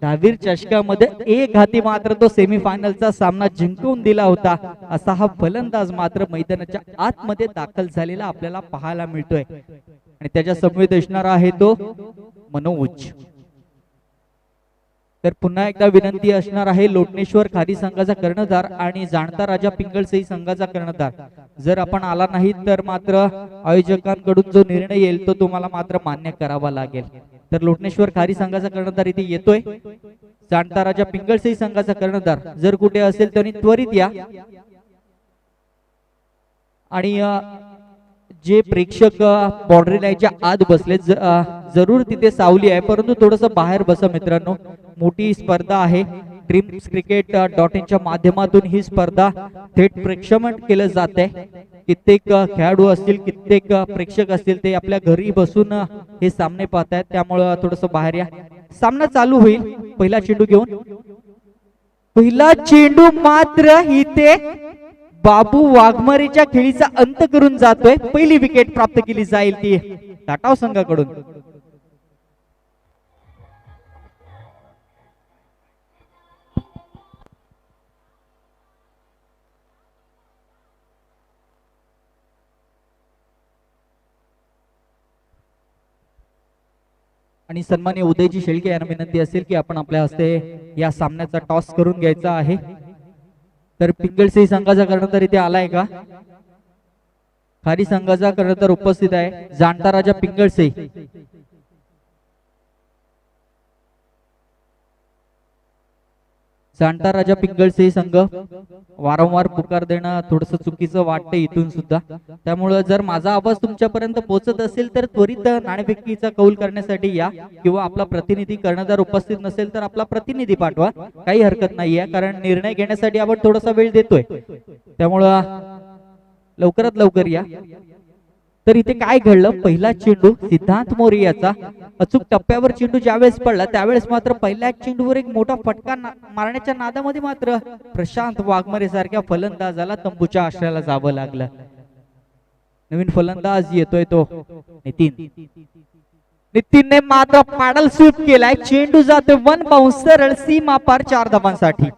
दहावीर चषकामध्ये एक हाती मात्र तो सेमीफायनलचा सामना जिंकून दिला होता. असा हा फलंदाज मात्र मैदानाच्या आतमध्ये दाखल झालेला आपल्याला पाहायला मिळतोय आणि त्याच्या समवेत असणारा आहे तो मनोज. तर पुन्हा एकदा विनंती असणार आहे लोटनेश्वर खारी संघाचा कर्णधार आणि जाणता राजा पिंगळसे संघाचा कर्णधार, जर आपण आला नाही तर मात्र आयोजकांकडून जो निर्णय येईल तो तुम्हाला मात्र मान्य करावा लागेल. तर लोटनेश्वर खारी संघाचा कर्णधार इथे येतोय, जाणता राजा पिंगळसे संघाचा कर्णधार जर कुठे असेल तरी त्वरित या. आणि जे प्रेक्षक बाउंड्री लाईनच्या आत बसले जरूर तिथे सावली आहे परंतु थोडस बाहेर बसा मित्रांनो. मोठी स्पर्धा आहे, dreamscricket.in च्या माध्यमातून ही स्पर्धा थेट प्रेक्षण केलं जात आहे. कित्येक खेळाडू असतील, कित्येक प्रेक्षक असतील, ते आपल्या घरी बसून हे सामने पाहतायत, त्यामुळं थोडस बाहेर या. सामना चालू होईल. पहिला चेंडू घेऊन, पहिला चेंडू मात्र इथे बाबू वाघमारेच्या खेळीचा अंत करून जातोय. पहिली विकेट प्राप्त केली जाईल ती टाटाव संघाकडून. आणि सन्माननीय उदयजी शेळके यांना विनंती असेल की आपण आपल्या हस्ते या सामन्याचा टॉस करून घ्यायचा आहे. तर पिंगळसे संघाचा कर्णधार इथे आलाय का? खारी संघाचा कर्णधार उपस्थित आहे जाणता राजा पिंगळसे. जाणता राजा पिंगळसे संघ वारंवार पुकार देणं थोडस चुकीचं वाटतं इथून सुद्धा, त्यामुळं जर माझा आवाज तुमच्यापर्यंत पोहोचत असेल तर त्वरित नाणेफेकीचा कौल करण्यासाठी या, किंवा आपला प्रतिनिधी कर्णधार उपस्थित नसेल तर आपला प्रतिनिधी पाठवा, काही हरकत नाहीये, कारण निर्णय घेण्यासाठी आपण थोडासा वेळ देतोय, त्यामुळं लवकरात लवकर या. तर इथे काय घडलं, पहिला चेंडू सिद्धांत मोरियाचा अचूक टप्प्यावर चेंडू ज्यावेळेस पडला त्यावेळेस मात्र पहिल्या चेंडूवर एक मोठा फटका मारण्याच्या नादामध्ये मात्र प्रशांत वाघमारे सारख्या फलंदाजाला तंबूच्या आश्रयाला जावं लागलं. नवीन फलंदाज येतोय तो नितीन. नितीनने मात्र पॅडल स्वीप केलाय, चेंडू जातोय वन बाउन्स सरळ सीमा पार 4 धावांसाठी.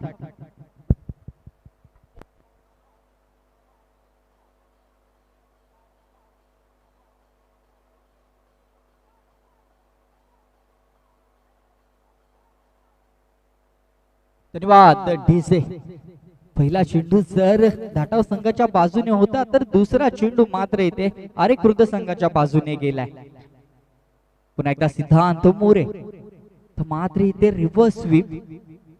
धन्यवाद डीजे. पहिला चेंडू जर धाटाव संघाच्या बाजूने होता तर दुसरा चेंडू मात्र इथे आरे खुर्द संघाच्या बाजूने गेलाय. पुन्हा एकदा सिद्धांत मोरे, तर मात्र इथे रिव्हर्स स्वीप.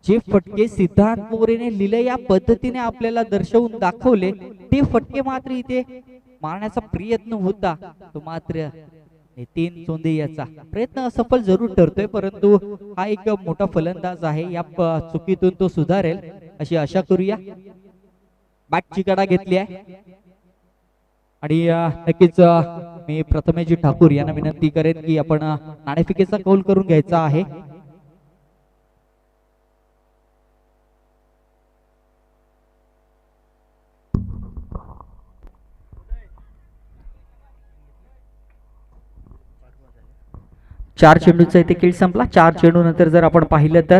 जे फटके सिद्धांत मोरेने लिहिले या पद्धतीने आपल्याला दर्शवून दाखवले ते फटके मात्र इथे मारण्याचा प्रयत्न होता, तो मात्र नितीन चोंदे याचा प्रयत्न असफल जरूर ठरतोय, परंतु हा एक मोठा फलंदाज आहे, या चुकीतून तो सुधारेल अशी आशा करूया. बॅटची कडा घेतली आहे आणि नक्कीच मी प्रथमेशजी ठाकूर यांना विनंती करेन की आपण नाणेफेकीचा कौल करून घ्यायचा आहे. चार चेंडूचा इथे खेळ संपला. 4 चेंडू नंतर जर आपण पाहिलं तर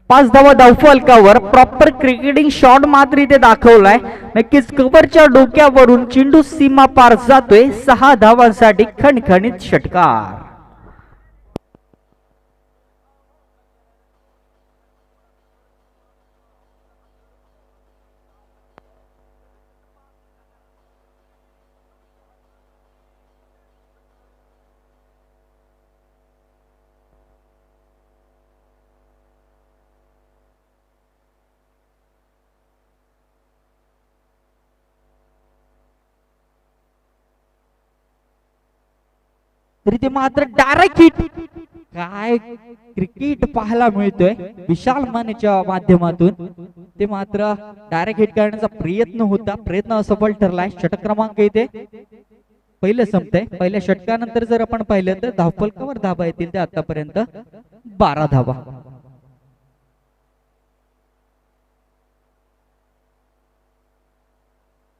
5 धावा धावफलकावर प्रॉपर क्रिकेटिंग शॉट मात्र इथे दाखवलाय. नक्कीच कव्हरच्या डोक्यावरून चेंडू सीमा पार जातोय. 6 धावांसाठी खणखणीत षटकार. तरी ते मात्र डायरेक्ट हिट. काय क्रिकेट पाहायला मिळतोय विशाल मानेच्या माध्यमातून. ते मात्र डायरेक्ट हिट करण्याचा प्रयत्न होता, प्रयत्न असफल ठरलाय. षटक क्रमांक इथे पहिलं संपतंय. पहिल्या षटकानंतर जर आपण पाहिलं तर धावफलकावर धाबा येतील ते आतापर्यंत 12 धावा.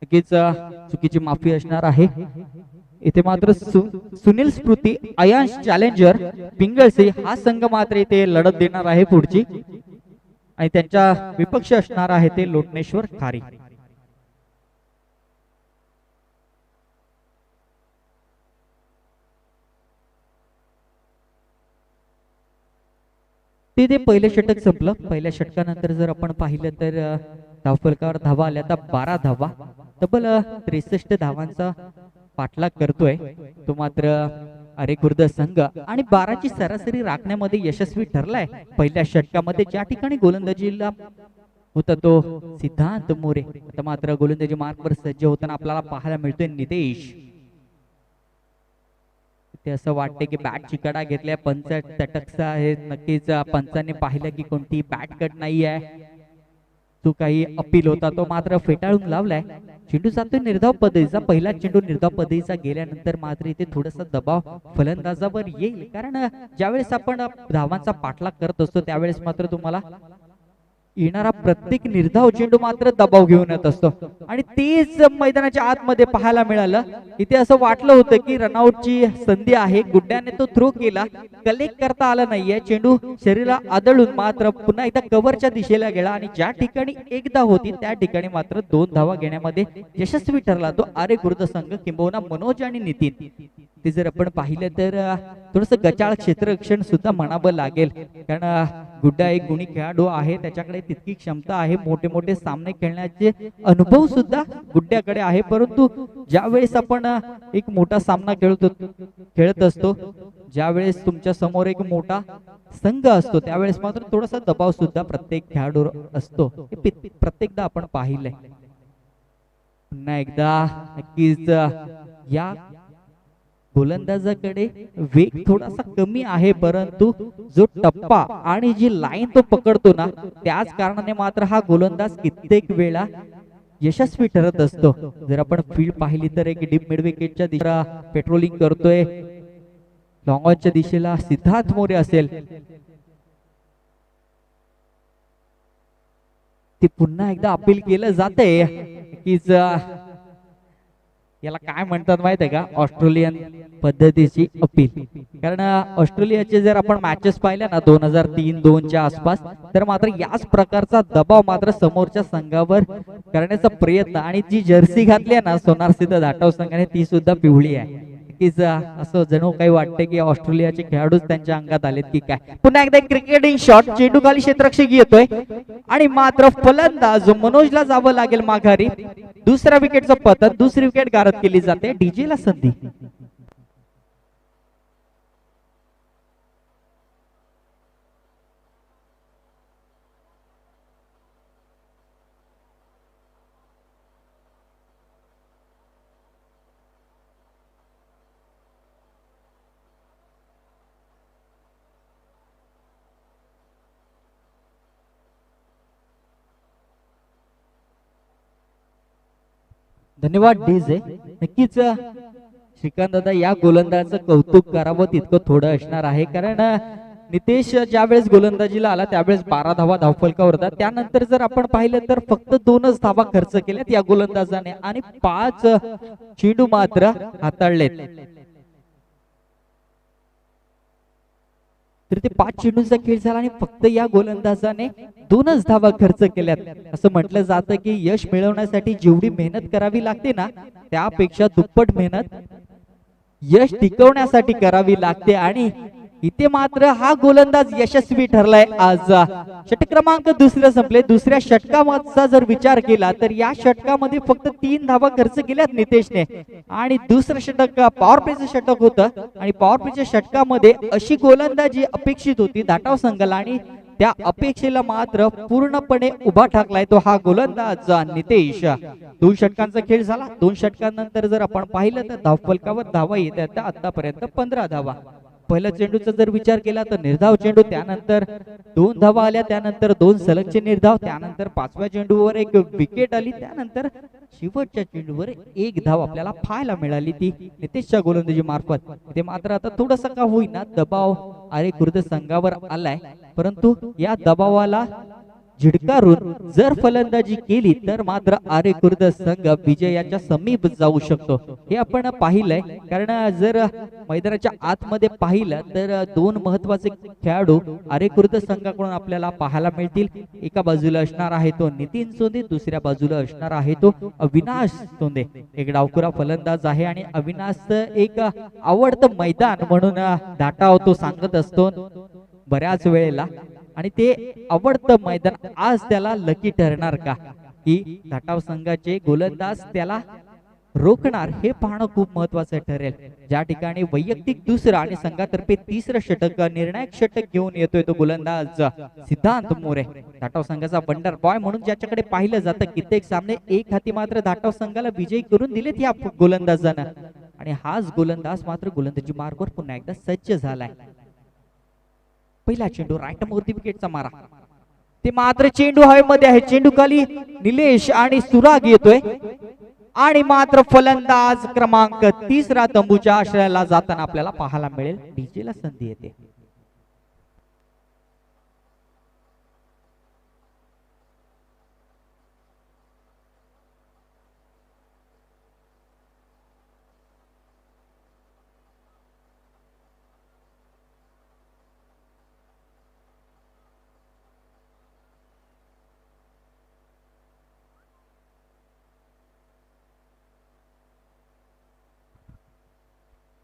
नक्कीच चुकीची माफी असणार आहे इथे. मात्र सुनील स्मृती अयांश चॅलेंजर पिंगळसे हा संघ मात्र इथे लढत देणार आहे पुढची, आणि त्यांच्या विपक्ष असणार आहे ते लोटनेश्वर खारी. ते पहिलं षटक संपलं. पहिल्या षटकानंतर जर आपण पाहिलं तर धावफलकावर धावा आल्या आता 12 धावा. तब्बल 63 धावांचा पाठलाग करतोय तो मात्र अरे खुर्द संघ, आणि 12ची सरासरी राखण्यामध्ये यशस्वी ठरलाय पहिल्या षटकामध्ये. ज्या ठिकाणी गोलंदाजीला होता तो सिद्धांत मोरे, आता मात्र गोलंदाजी मार्कवर सज्ज होताना आपल्याला पाहायला मिळतोय नितेश. ते असं वाटते की बॅट चिकाडा घेतलाय, पंच तटकसा आहे. नक्कीच पंचांनी पाहिलं की कोणती बॅट कट नाही आहे, तो काही अपील होता तो मात्र फेटाळून लावलाय. चेंडू जातोय निर्धाव पद्धतीचा. पहिला चेंडू निर्धाव पद्धतीचा गेल्यानंतर मात्र इथे थोडासा दबाव फलंदाजावर येईल, कारण ज्यावेळेस आपण धावांचा पाठलाग करत असतो त्यावेळेस मात्र तुम्हाला येणारा प्रत्येक निर्धाव चेंडू मात्र दबाव घेऊन येत असतो, आणि तेच मैदानाच्या आतमध्ये पाहायला मिळालं. इथे असं वाटलं होतं की रनआउटची संधी आहे, गुड्ड्याने तो थ्रो केला, कलेक्ट करता आला नाहीये. चेंडू शरीराला आदळून मात्र पुन्हा एकदा कव्हरच्या दिशेला गेला, आणि ज्या ठिकाणी एकदा होती त्या ठिकाणी मात्र 2 धावा घेण्यामध्ये यशस्वी ठरला तो आरे खुर्द संघ, किंबहुना मनोज आणि नितीन. ते जर आपण पाहिलं तर थोडस गचाळ क्षेत्ररक्षण सुद्धा म्हणावं लागेल, कारण गुड्डा एक गुणी खेळाडू आहे, त्याच्याकडे तितकी क्षमता आहे, मोठे मोठे सामने खेळण्याचे अनुभव सुद्धा गुड्ड्याकडे आहे. परंतु ज्यावेळेस आपण एक मोठा सामना खेळत असतो, ज्यावेळेस तुमच्या समोर एक मोठा संघ असतो, त्यावेळेस मात्र थोडासा दबाव सुद्धा प्रत्येक खेळाडू असतो, हे प्रत्येकदा आपण पाहिलंय. पुन्हा एकदा नक्कीच या गोलंदाजाकडे वेग थोडासा कमी आहे, परंतु जो टप्पा आणि जी लाईन तो पकडतो ना, त्याच कारणाने मात्र हा गोलंदाज कित्येक वेळा यशस्वी ठरत असतो. जर आपण फील्ड पाहिली तर एक डीप मिड विकेटच्या दिशेला पेट्रोलिंग करतोय, लॉंग ऑनच्या दिशेला सिद्धार्थ मोरे असेल, ते पुन्हा एकदा अपील केलं जातंय की याला काय म्हणतात माहित आहे का, ऑस्ट्रेलियन पद्धतीची अपील. कारण ऑस्ट्रेलियाचे जर आपण मॅचेस पाहिल्या ना 2003-2च्या आसपास, तर मात्र याच प्रकारचा दबाव मात्र समोरच्या संघावर करण्याचा प्रयत्न, आणि जी जर्सी घातली आहे ना सोनारसिद्ध धाटाव संघाने ती सुद्धा पिवळी आहे. असं जणू काही वाटतं की ऑस्ट्रेलियाचे खेळाडूच त्यांच्या अंगात आलेत की काय. पुन्हा एकदा क्रिकेटिंग शॉट, चेंडू खाली क्षेत्ररक्षक येतोय, आणि मात्र फलंदाज मनोजला जावं लागेल माघारी. दुसऱ्या विकेटचं पतन, दुसरी विकेट गारद केली जाते. डीजेला संधी. धन्यवाद डीजे. नक्कीच श्रीकांत दादा या गोलंदाजाचं कौतुक करावं तितकं थोडं असणार आहे, कारण नितेश ज्यावेळेस गोलंदाजीला आला त्यावेळेस 12 धावा धावफलकावर होता. त्यानंतर जर आपण पाहिलं तर फक्त 2च धावा खर्च केल्यात या गोलंदाजाने, आणि 5 चेंडू मात्र हाताळलेत. तर ते 5 चेंडूंचा खेळ झाला, आणि फक्त या गोलंदाजाने 2च धावा खर्च केल्यात. असं म्हटलं जातं की यश मिळवण्यासाठी जेवढी मेहनत करावी लागते ना, त्यापेक्षा दुप्पट मेहनत यश टिकवण्यासाठी करावी लागते, आणि इथे मात्र हा गोलंदाज यशस्वी ठरलाय. आज षटक क्रमांक दुसरे संपले. दुसऱ्या षटकाचा जर विचार केला तर या षटकामध्ये फक्त 3 धावा खर्च केल्यात नितेशने, आणि दुसरं षटक पॉवर प्लेचं षटक होतं, आणि पॉवर प्लेच्या षटकामध्ये अशी गोलंदाजी अपेक्षित होती धाटाव संघाला, आणि त्या अपेक्षेला मात्र पूर्णपणे उभा ठाकलाय तो हा गोलंदाज नितेश. 2 षटकांचा खेळ झाला. 2 षटकांनंतर जर आपण पाहिलं तर धावफलकावर धावा येतात आतापर्यंत 15 धावा. पहिल्या चेंडूचा जर विचार केला तर निर्धाव चेंडू, त्यानंतर 2 धावा आल्या, त्यानंतर 2 सलगचे निर्धाव, त्यानंतर 5व्या चेंडूवर एक विकेट आली, त्यानंतर शेवटच्या चेंडूवर 1 धाव आपल्याला पाहायला मिळाली ती नितेशच्या गोलंदाजी मार्फत. ते मात्र आता थोडासा का होईना दबाव आरे खुर्द संघावर आलाय, परंतु या दबावाला झिडकारून जर फलंदाजी केली तर मात्र आरे खुर्द संघ विजयाच्या समीप जाऊ शकतो हे आपण पाहिलंय. कारण जर मैदानाच्या आतमध्ये पाहिलं तर 2 महत्वाचे खेळाडू आरे खुर्द संघाकडून आपल्याला पाहायला मिळतील. एका बाजूला असणार आहे तो नितीन सोंदे, दुसऱ्या बाजूला असणार आहे तो अविनाश सोंदे. एक डावखुरा फलंदाज आहे आणि अविनाश एक आवडतं मैदान म्हणून दाटाव तो सांगत असतो बऱ्याच वेळेला, आणि ते आवडतं मैदान आज त्याला लकी ठरणार का की धाटाव संघाचे गोलंदाज त्याला रोखणार हे पाहणं खूप महत्वाचं ठरेल. ज्या ठिकाणी वैयक्तिक दुसरं आणि संघातर्फे 3रं षटक निर्णायक षटक घेऊन येतोय तो गोलंदाज सिद्धांत मोरे. धाटाव संघाचा वंडर बॉय म्हणून ज्याच्याकडे पाहिलं जातं, कित्येक सामने एक हाती मात्र धाटाव संघाला विजयी करून दिलेत या गोलंदाजानं, आणि हाच गोलंदाज मात्र गोलंदाजी मार्गावर पुन्हा एकदा सज्ज झालाय. पहिला चेंडू राईट मूर्ती विकेटचा मारा, ते मात्र चेंडू हवेमध्ये आहे. चेंडू खाली निलेश आणि सुराग येतोय आणि मात्र फलंदाज क्रमांक 3 तंबूच्या आश्रयाला जाताना आपल्याला पाहायला मिळेल. डीजेला संधी येते.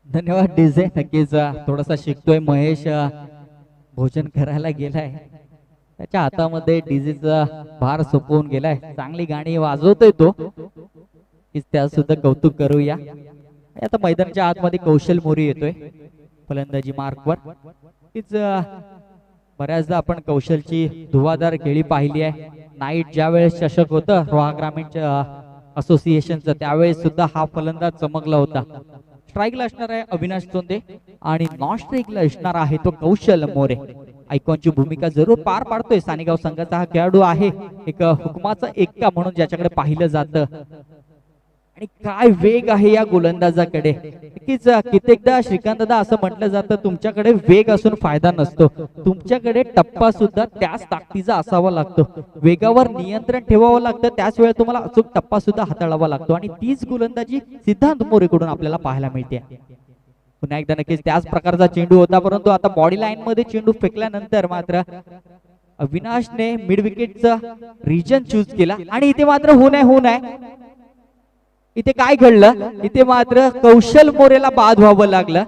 धन्यवाद डीजे. नक्कीच थोडासा शिकतोय महेश, भोजन करायला गेलाय, त्याच्या हातामध्ये डीजेचा भार सोपवून गेलाय. चांगली गाणी वाजवतोय तो, त्या सुद्धा कौतुक करूया. आता मैदानाच्या आतमध्ये कौशल मोरी येतोय फलंदाजी मार्कवर. तीच बऱ्याचदा आपण कौशलची धुवाधार खेळी पाहिली आहे. नाईट ज्या वेळेस चषक होतं रोहा ग्रामीण असोसिएशनचं, त्यावेळेस सुद्धा हा फलंदाज चमकला होता. स्ट्राईकला असणार आहे अविनाश सोंदे आणि नॉन स्ट्राईकला असणार आहे तो कौशल मोरे. आयकॉनची भूमिका जरूर पार पाडतोय. सानेगाव संघाचा हा खेळाडू आहे, एक हुकमाचा एक्का म्हणून ज्याच्याकडे पाहिलं जातं, आणि काय वेग आहे या गोलंदाजाकडे. कित्येकदा श्रीकांत दादा असं म्हटलं जातं, तुमच्याकडे वेग असून फायदा नसतो, तुमच्याकडे टप्पा सुद्धा त्याच ताकदीचा असावा लागतो. वेगावर नियंत्रण ठेवावं लागतं, त्याच वेळेला तुम्हाला अचूक टप्पा सुद्धा हाताळावा लागतो, आणि तीच गोलंदाजी सिद्धांत मोरेकडून आपल्याला पाहायला मिळते. पुन्हा एकदा नक्कीच त्याच प्रकारचा चेंडू होता, परंतु आता बॉडी लाईन मध्ये चेंडू फेकल्यानंतर मात्र अविनाशने मिड विकेटचा रिजन चूज केला, आणि इथे मात्र होऊ नये. इथे काय घडलं, इथे मात्र कौशल मोरेला बाद व्हावं लागलं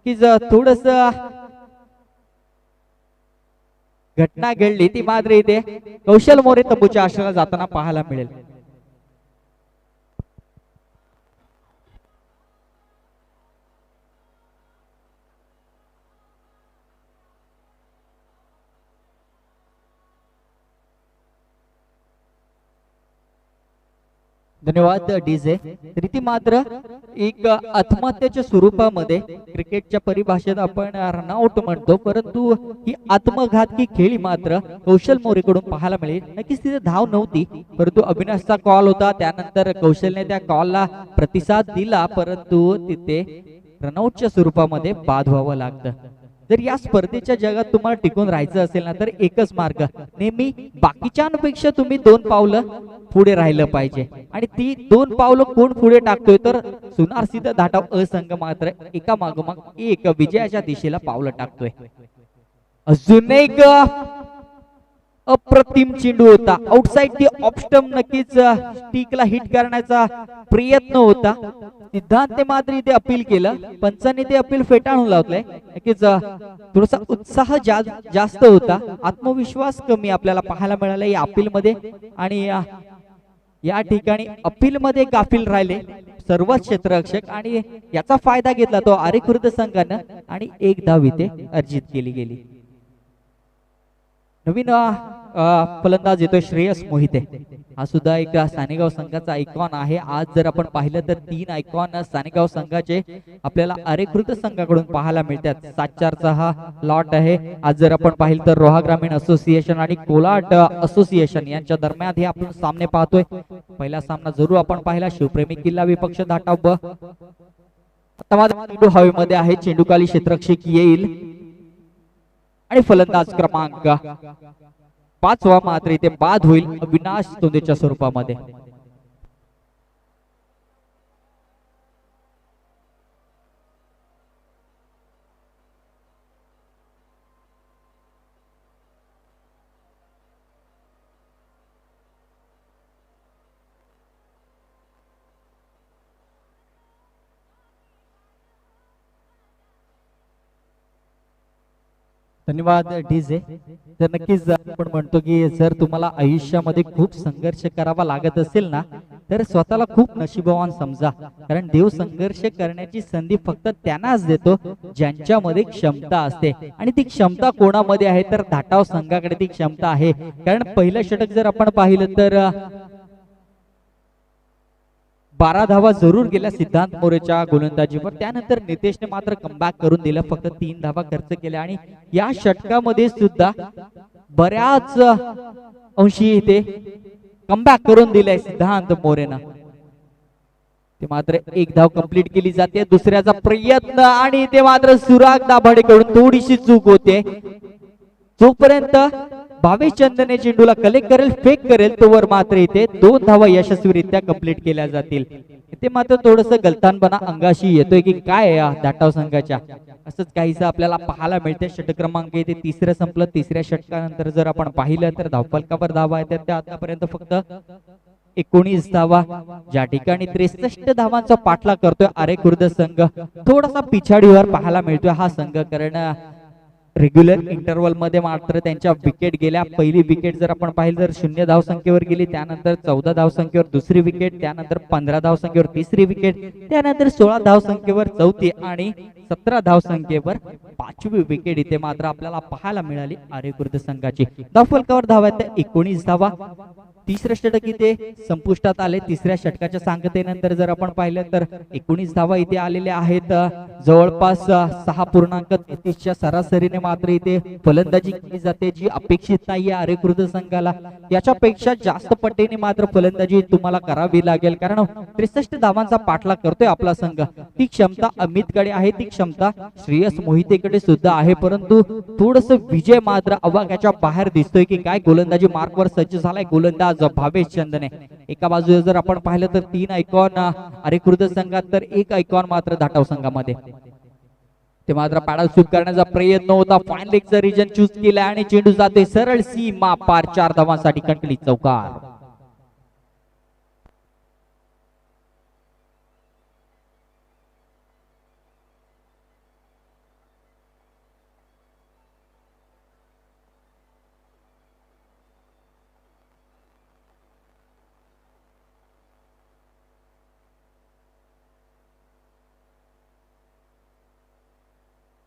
की थोडस घटना घडली ती मात्र इथे कौशल मोरे तंबूच्या आश्रयाला जाताना पाहायला मिळेल. धन्यवाद डीजे. रीती मात्र एक आत्महत्येच्या स्वरूपामध्ये क्रिकेटच्या परिभाषेत आपण रनआउट म्हणतो, परंतु ही आत्मघातकी खेळी मात्र कौशल मोरेकडून पाहायला मिळेल. नक्कीच तिथे धाव नव्हती, परंतु अविनाशचा कॉल होता, त्यानंतर कौशलने त्या कॉलला प्रतिसाद दिला, परंतु तिथे रनआउटच्या स्वरूपामध्ये बाद व्हावं लागतं. जर या स्पर्धेच्या जगात तुम्हाला टिकून राहायचं असेल ना, तर एकच मार्ग, नेहमी बाकीच्यांपेक्षा तुम्ही 2 पावलं पुढे राहिलं पाहिजे, आणि ती 2 पावलं कोण पुढे टाकतोय तर सुनार सिद्ध धाटाव असंघ मात्र एका मागोमाग एक विजयाच्या दिशेला पावलं टाकतोय. अजून एक अप्रतिम चेंडू होता, आउटसाइड दी ऑफ स्टंप, नक्कीच स्टिकला हिट करण्याचा प्रयत्न होता. सिद्धांतने मात्र इथे अपील केलं, पंचांनी ते अपील फेटाळून लावलंय. नक्कीच थोडासा उत्साह जास्त होता, आत्मविश्वास कमी आपल्याला पाहायला मिळाला या अपील मध्ये, आणि या ठिकाणी अपील मध्ये गाफील राहिले सर्व क्षेत्ररक्षक, आणि याचा फायदा घेतला तो आरे खुर्द संघानं, आणि 1 धाव इथे अर्जित केली गेली. नवीन फलंदाज येतोय श्रेयस मोहिते. हा सुद्धा एक सानेगाव संघाचा आयकॉन आहे. आज जर आपण पाहिलं तर 3 आयकॉन सानेगाव संघाचे आपल्याला आरेकृत संघाकडून पाहायला मिळतात. 7-4चा हा लॉट आहे. आज जर आपण पाहिलं तर रोहा ग्रामीण असोसिएशन आणि कोलाट असोसिएशन यांच्या दरम्यान हे आपण सामने पाहतोय. पहिला सामना जरूर आपण पाहिला. शिवप्रेमी किल्ला विपक्ष धाटाव ब. चेंडू हवेमध्ये आहे. चेंडू खाली क्षेत्ररक्षक येईल आणि फलंदाज क्रमांक 5वा मात्र इथे बाद होईल अविनाश तोंडेच्या स्वरूपामध्ये. धन्यवाद डीजे. तर नक्कीच आपण म्हणतो की जर तुम्हाला आयुष्यामध्ये खूप संघर्ष करावा लागत असेल ना तर स्वतःला खूप नशीबवान समजा. कारण देव संघर्ष करण्याची संधी फक्त त्यांनाच देतो ज्यांच्यामध्ये क्षमता असते. आणि ती क्षमता कोणामध्ये आहे तर धाटाव संघाकडे ती क्षमता आहे. कारण पहिलं षटक जर आपण पाहिलं तर 12 धावा जरूर गेल्या सिद्धांत मोरेच्या गोलंदाजीवर. त्यानंतर नितेशने मात्र कमबॅक करून दिलं. फक्त 3 धावा खर्च केल्या आणि या षटकामध्ये सुद्धा बऱ्याच अंशी इथे कमबॅक करून दिलंय सिद्धांत मोरेनं. ते मात्र 1 धाव कंप्लीट केली जाते. दुसऱ्याचा प्रयत्न आणि ते मात्र सुराग दाभाडेकडून थोडीशी चूक होते. जोपर्यंत भावेश चंदने चेंडूला कलेक्ट करेल फेक करेल तोवर मात्र इथे 2 धावा यशस्वीरित्या कंप्लीट केल्या जातील. इथे मात्र थोडस गलतानपणा अंगाशी येतोय की काय धाटाव संघाच्या असंच काहीसं आपल्याला पाहायला मिळते. षटक क्रमांक इथे 3रं संपलं. 3ऱ्या षटकानंतर जर आपण पाहिलं तर धावफलकावर धावा येतात त्या आतापर्यंत फक्त 19 धावा. ज्या ठिकाणी 63 धावांचा पाठलाग करतोय आरेखुर्द संघ थोडासा पिछाडीवर पाहायला मिळतोय हा संघ. कारण रेग्युलर इंटरवल मध्ये मात्र त्यांच्या विकेट गेल्या. पहिली विकेट जर आपण पाहिलं तर 0 धावसंख्येवर गेली. त्यानंतर 14 धावसंख्येवर दुसरी विकेट. त्यानंतर 15 धावसंख्येवर तिसरी विकेट. त्यानंतर 16 धावसंख्येवर चौथी आणि 17 धावसंख्येवर 5वी विकेट इथे मात्र आपल्याला पाहायला मिळाली आरेखुर्द संघाची. धावफलकावर धावा 19 धावा. 3रं षटक इथे संपुष्टात आले. 3ऱ्या षटकाच्या सांगतेनंतर जर आपण पाहिलं तर 19 धावा इथे आलेल्या आहेत. जवळपास 6.33च्या सरासरीने मात्र इथे फलंदाजी केली जाते जी अपेक्षित नाहीये आरेखुर्द संघाला. याच्यापेक्षा जास्त पट्टीने मात्र फलंदाजी तुम्हाला करावी लागेल. कारण 63 धावांचा पाठलाग करतोय आपला संघ. ती क्षमता अमितकडे आहे. ती क्षमता श्रेयस मोहितेकडे सुद्धा आहे. परंतु थोडस विजय मात्र आवाक्याच्या बाहेर दिसतोय की काय. गोलंदाजी मार्कवर सज्ज झालाय गोलंदाज भावेश चंदने. एका बाजूला जर आपण पाहिलं तर 3 आयकॉन आरेखुर्द संघात तर 1 आयकॉन मात्र धाटाव संघामध्ये. ते मात्र पाडा चूक करण्याचा प्रयत्न होता. फाईन लेगचा रिजन चूज केला आणि चेंडू जातोय सरळ सीमा पार. 4 धावांसाठी कंटली चौकार.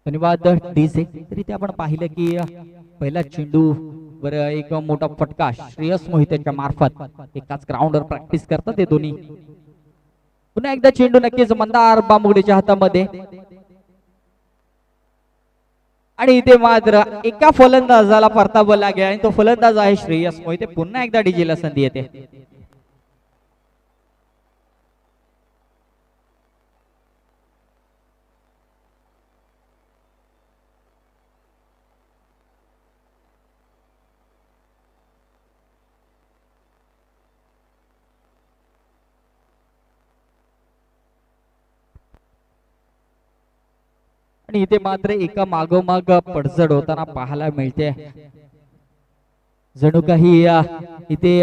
धन्यवाद डीजे. तरी ते आपण पाहिलं की पहिला चेंडू वर एक मोठा फटका श्रेयस मोहितेच्या मार्फत एकाच ग्राउंडवर प्रॅक्टिस करतात ते दोन्ही. पुन्हा एकदा चेंडू नक्कीच मंदार बांबुगडेच्या हातामध्ये आणि इथे मात्र एका फलंदाजाला परतावला गेला आणि तो फलंदाज आहे श्रेयस मोहिते. पुन्हा एकदा डीजेला संधी येते. आणि इथे मात्र एका मागोमाग पडझड होताना पाहायला मिळते. जणू काही इथे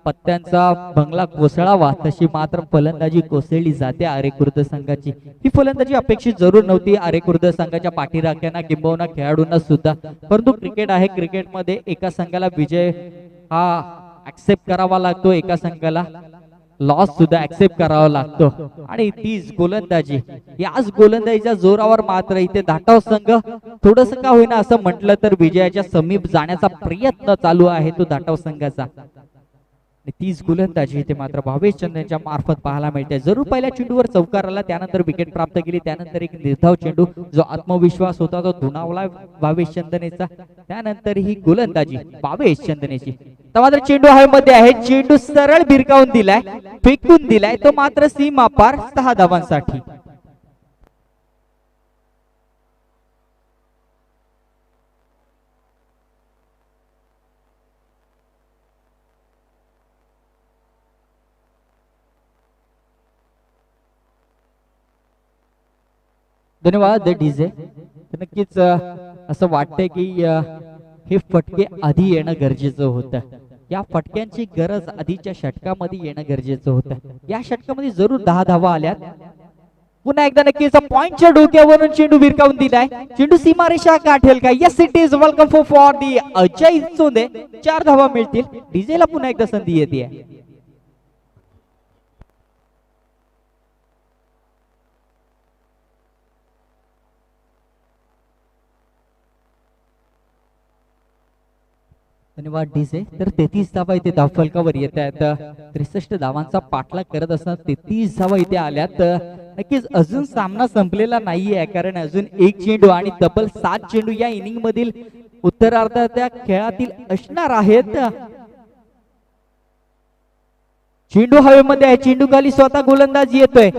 पत्त्यांचा बंगला कोसळावा तशी मात्र फलंदाजी कोसळली जाते आरेखुर्द संघाची. ही फलंदाजी अपेक्षित जरूर नव्हती आरेखुर्द संघाच्या पाठीराख्यांना किंबहुना खेळाडूंना सुद्धा. परंतु क्रिकेट आहे. क्रिकेटमध्ये एका संघाला विजय हा ऍक्सेप्ट करावा लागतो. एका संघाला लॉस सुद्धा ऍक्सेप्ट करावा लागतो आणि तीच गोलंदाजी, याच गोलंदाजीच्या जोरावर मात्र इथे धाटाव संघ थोडस का होईना असं म्हटलं तर विजयाच्या समीप जाण्याचा प्रयत्न चालू आहे तो धाटाव संघाचा. तीच गोलंदाजी इथे मात्र भावेश चंद्रच्या मार्फत पाहायला मिळते. जरूर पहिल्या चेंडूवर चौकार आला, त्यानंतर विकेट प्राप्त केली, त्यानंतर एक निर्धाव चेंडू, जो आत्मविश्वास होता तो दुणावला भावेश चंदनेचा. त्यानंतर ही गोलंदाजी भावेश चंदनेची. तर मात्र चेंडू हवेमध्ये आहे, चेंडू सरळ भिरकावून दिलाय, फेकून दिलाय, तो मात्र सीमा पार 6 धावांसाठी. धन्यवाद डीजे. नक्कीच असं वाटतंय की हे फटके आधी येणं गरजेचं होतं. या फटक्यांची गरज आधीच्या षटकामध्ये येणं गरजेचं होतं. या षटकामध्ये जरूर 10 धावा आल्यात. पुन्हा एकदा नक्कीच पॉइंटच्या डोक्यावरून चेंडू भिरकावून दिलाय, चेंडू सीमारेषा गाठेल का? Yes it is. Welcome for the Ajay Chonde. 4 धावा मिळतील. डीजेला पुन्हा एकदा संधी येते. धन्यवाद डीजे. तर 33 धावा इथे धावफलकावर येत आहेत. 63 धावांचा पाठलाग करत असताना 33 धावा इथे आल्यात. नक्कीच अजून सामना संपलेला नाहीये, कारण अजून एक चेंडू आणि तब्बल 7 चेंडू या इनिंग मधील उत्तरार्धाच्या खेळातील असणार आहेत. चेंडू हवेमध्ये आहे, चेंडू खाली स्वतः गोलंदाज येतोय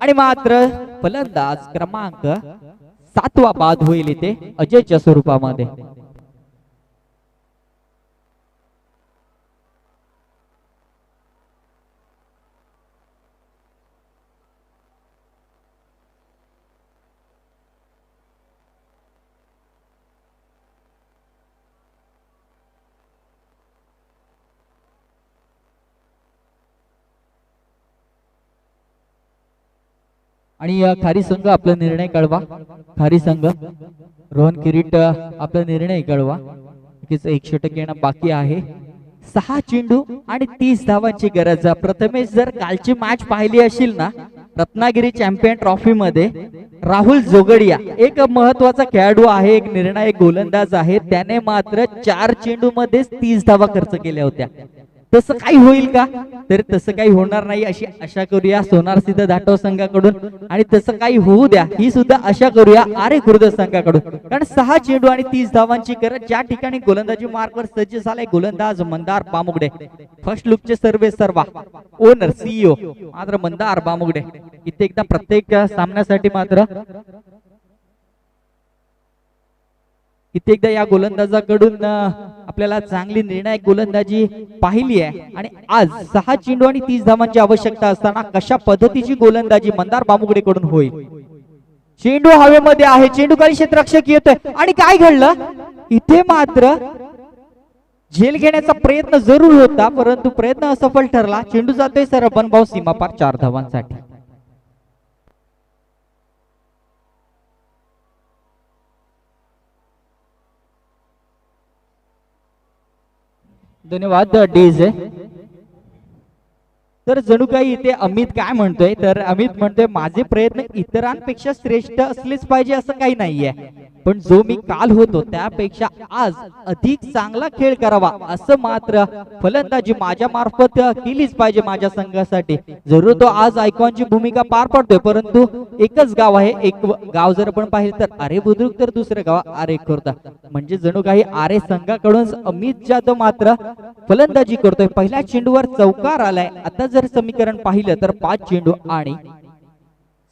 आणि मात्र फलंदाज क्रमांक 7वा बाद होईल इथे अजयच्या स्वरूपामध्ये. आणि खारी संघ आपला निर्णय कळवा. खारी संघ रोहन किरीट आपला निर्णय कळवा. नक्कीच 1 षटक येणं बाकी आहे. 6 चेंडू आणि 30 धावांची गरज. प्रथमेश जर कालची मॅच पाहिली असेल ना, रत्नागिरी चॅम्पियन ट्रॉफी मध्ये राहुल जोगडिया एक महत्वाचा खेळाडू आहे, एक निर्णायक गोलंदाज आहे. त्याने मात्र 4 चेंडू मध्येच 30 धावा खर्च केल्या होत्या. तसं काही होईल का? तर तसं काही होणार नाही अशी आशा करूया सोनार सिद्ध धाटव संघाकडून, आणि तसं काही होऊ द्या ही सुद्धा आशा करूया आरे खुर्द संघाकडून. कारण 6 चेंडू आणि 30 धावांची गरज. ज्या ठिकाणी गोलंदाजी मार्कवर सज्ज झालाय गोलंदाज मंदार बामुगडे. फर्स्ट लुकचे सर्वे सर्वा ओनर सीईओ मात्र मंदार बामुगडे. इथे एकदा प्रत्येक सामन्यासाठी मात्र इथे एकदा या गोलंदाजाकडून आपल्याला चांगली निर्णायक गोलंदाजी पाहिली आहे. आणि आज 6 चेंडू आणि 30 धावांची आवश्यकता असताना कशा पद्धतीची गोलंदाजी मंदार बामुगडे कडून होईल. चेंडू हवेमध्ये आहे, चेंडू खाली क्षेत्ररक्षक येतोय आणि काय घडलं इथे मात्र झेल घेण्याचा प्रयत्न जरूर होता, परंतु प्रयत्न असफल ठरला. चेंडू जातोय सर बनभाऊ सीमापार 4 धावांसाठी. धन्यवाद डीजे. तर जणू काही इथे अमित काय म्हणतोय, तर अमित म्हणतोय माझे प्रयत्न इतरांपेक्षा श्रेष्ठ असलेच पाहिजे असं काही नाहीये, पण जो मी काल होतो त्यापेक्षा आज अधिक चांगला खेळ करावा असं मात्र फलंदाजी माझ्या मार्फत केलीच पाहिजे माझ्या संघासाठी. जरूर तो आज आयकॉनची भूमिका पार पडतोय, परंतु एकच गाव आहे. एक गाव जर आपण पाहिलं तर आरे बुद्रुक, तर दुसरं गाव आरे खुर्दा. म्हणजे जणू काही आरे संघाकडून अमित जाधव मात्र फलंदाजी करतोय. पहिल्या चेंडूवर चौकार आलाय. आता जर समीकरण पाहिलं तर 5 चेंडू आणि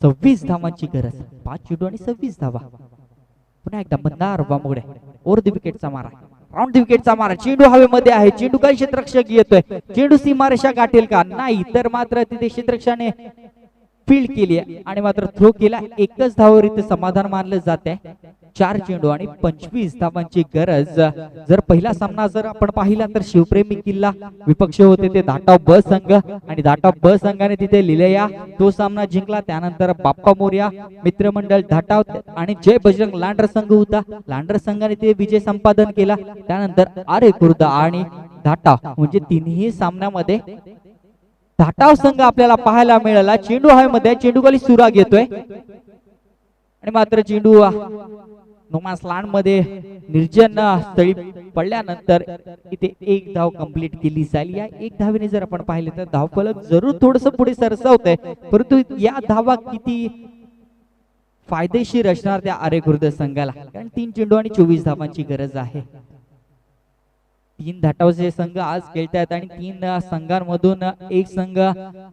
26 धावांची गरज. 5 चेंडू आणि 26 धावा. पुन्हा एकदा मंदार बामुगडे ओर द विकेटचा मारा, राऊंड द विकेटचा मारा. चेंडू हवेमध्ये आहे, चेंडू काही क्षेत्ररक्षक येतोय. चेंडू सीमारेषा गाठेल का? नाही, तर मात्र तिथे क्षेत्ररक्षकाने फील्ड केली आणि मात्र थ्रो केला. एकच धावावर इथे समाधान मानलं जाते. 4 चेंडू आणि 25 धावांची गरज. जर पहिला सामना जर आपण पाहिला तर शिवप्रेमी किल्ला विपक्ष होते ते धाटाव ब संघ, आणि धाटाव ब संघाने तिथे लिलया तो सामना जिंकला. त्यानंतर बाप्पा मोर्या मित्रमंडळ धाटाव आणि जय बजरंग लांडर संघ होता. लांडर संघाने ते विजय संपादन केला. त्यानंतर आरे खुर्द आणि धाटाव म्हणजे तिन्ही सामन्यामध्ये धाटाव संघ आपल्याला पाहायला मिळाला. चेंडू हवेमध्ये, चेंडू खाली सुराग येतोय आणि मात्र चेंडू नोमास लांड मध्ये निर्जन स्थळी पडल्यानंतर इथे एक धाव कंप्लीट केली झाली आहे. एक धावेने जर आपण पाहिले तर धावफलक जरूर थोडस पुढे सरसावतंय, परंतु या धावा किती फायदेशीर असणार त्या आरे खुर्द संघाला, कारण 3 चेंडू आणि 24 धावांची गरज आहे. 3 धाटावचे संघ आज खेळतात आणि 3 संघांमधून एक संघ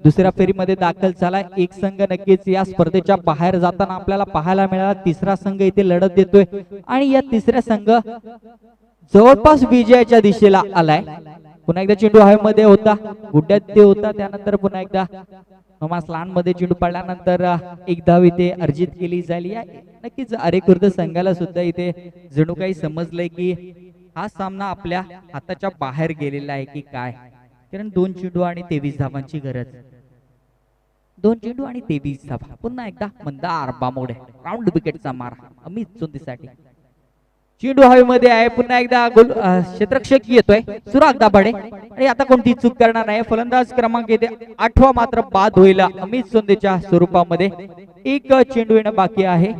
दुसऱ्या फेरीमध्ये दाखल झालाय. एक संघ नक्कीच या स्पर्धेच्या बाहेर जाताना आपल्याला पाहायला मिळाला. तिसरा संघ इथे लढत देतोय आणि या तिसऱ्या संघ जवळपास विजयाच्या दिशेला आलाय. पुन्हा एकदा चेंडू हवेमध्ये होता, गुड्ड्यात ते होता, त्यानंतर पुन्हा एकदा नमास लांड मध्ये चेंडू पडल्यानंतर एक धाव इथे अर्जित केली झाली आहे. नक्कीच आरे खुर्द संघाला सुद्धा इथे जणू काही समजलंय की हा सामना आपल्या हाताच्या बाहेर गेलेला आहे की काय, कारण 2 चेंडू आणि 23 धावांची गरज. 2 चेंडू आणि 23 धावा. पुन्हा एकदा मंदार बामोडे राऊंड विकेटचा मारा अमित चोंदीसाठी. चेंडू हवेमध्ये आहे, पुन्हा एकदा गोल क्षेत्ररक्षक येतोय सुराग दाभाडे आणि आता कोणती चूक करणार नाही. फलंदाज क्रमांक येते 8वा मात्र बाद होईल अमित चोंदेच्या स्वरूपामध्ये. एक चेंडू येणं बाकी आहे.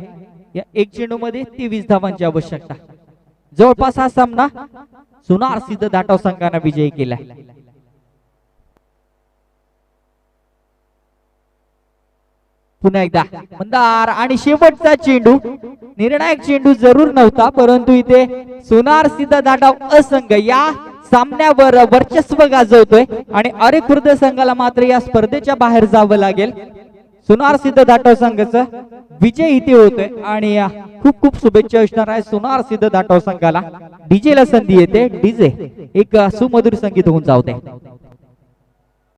या एक चेंडू मध्ये 23 धावांची आवश्यकता. जवळपास हा सामना सुनार सिद्ध धाटाव संघाने विजयी केलाय. पुन्हा एकदा मंदार आणि शेवटचा चेंडू, निर्णायक चेंडू जरूर नव्हता, परंतु इथे सुनार सिद्ध धाटाव असंघ या सामन्यावर वर्चस्व गाजवतोय आणि आरे खुर्द संघाला मात्र या स्पर्धेच्या बाहेर जावं लागेल. सुनार सिद्ध धाटाव संघाचा विजय इथे होतोय आणि खूप खूप शुभेच्छा असणार आहे सुनार सिद्ध धाटाव संघाला. डीजे ला संधी येते, डीजे एक सुमधुर संगीत होऊन जाऊ दे.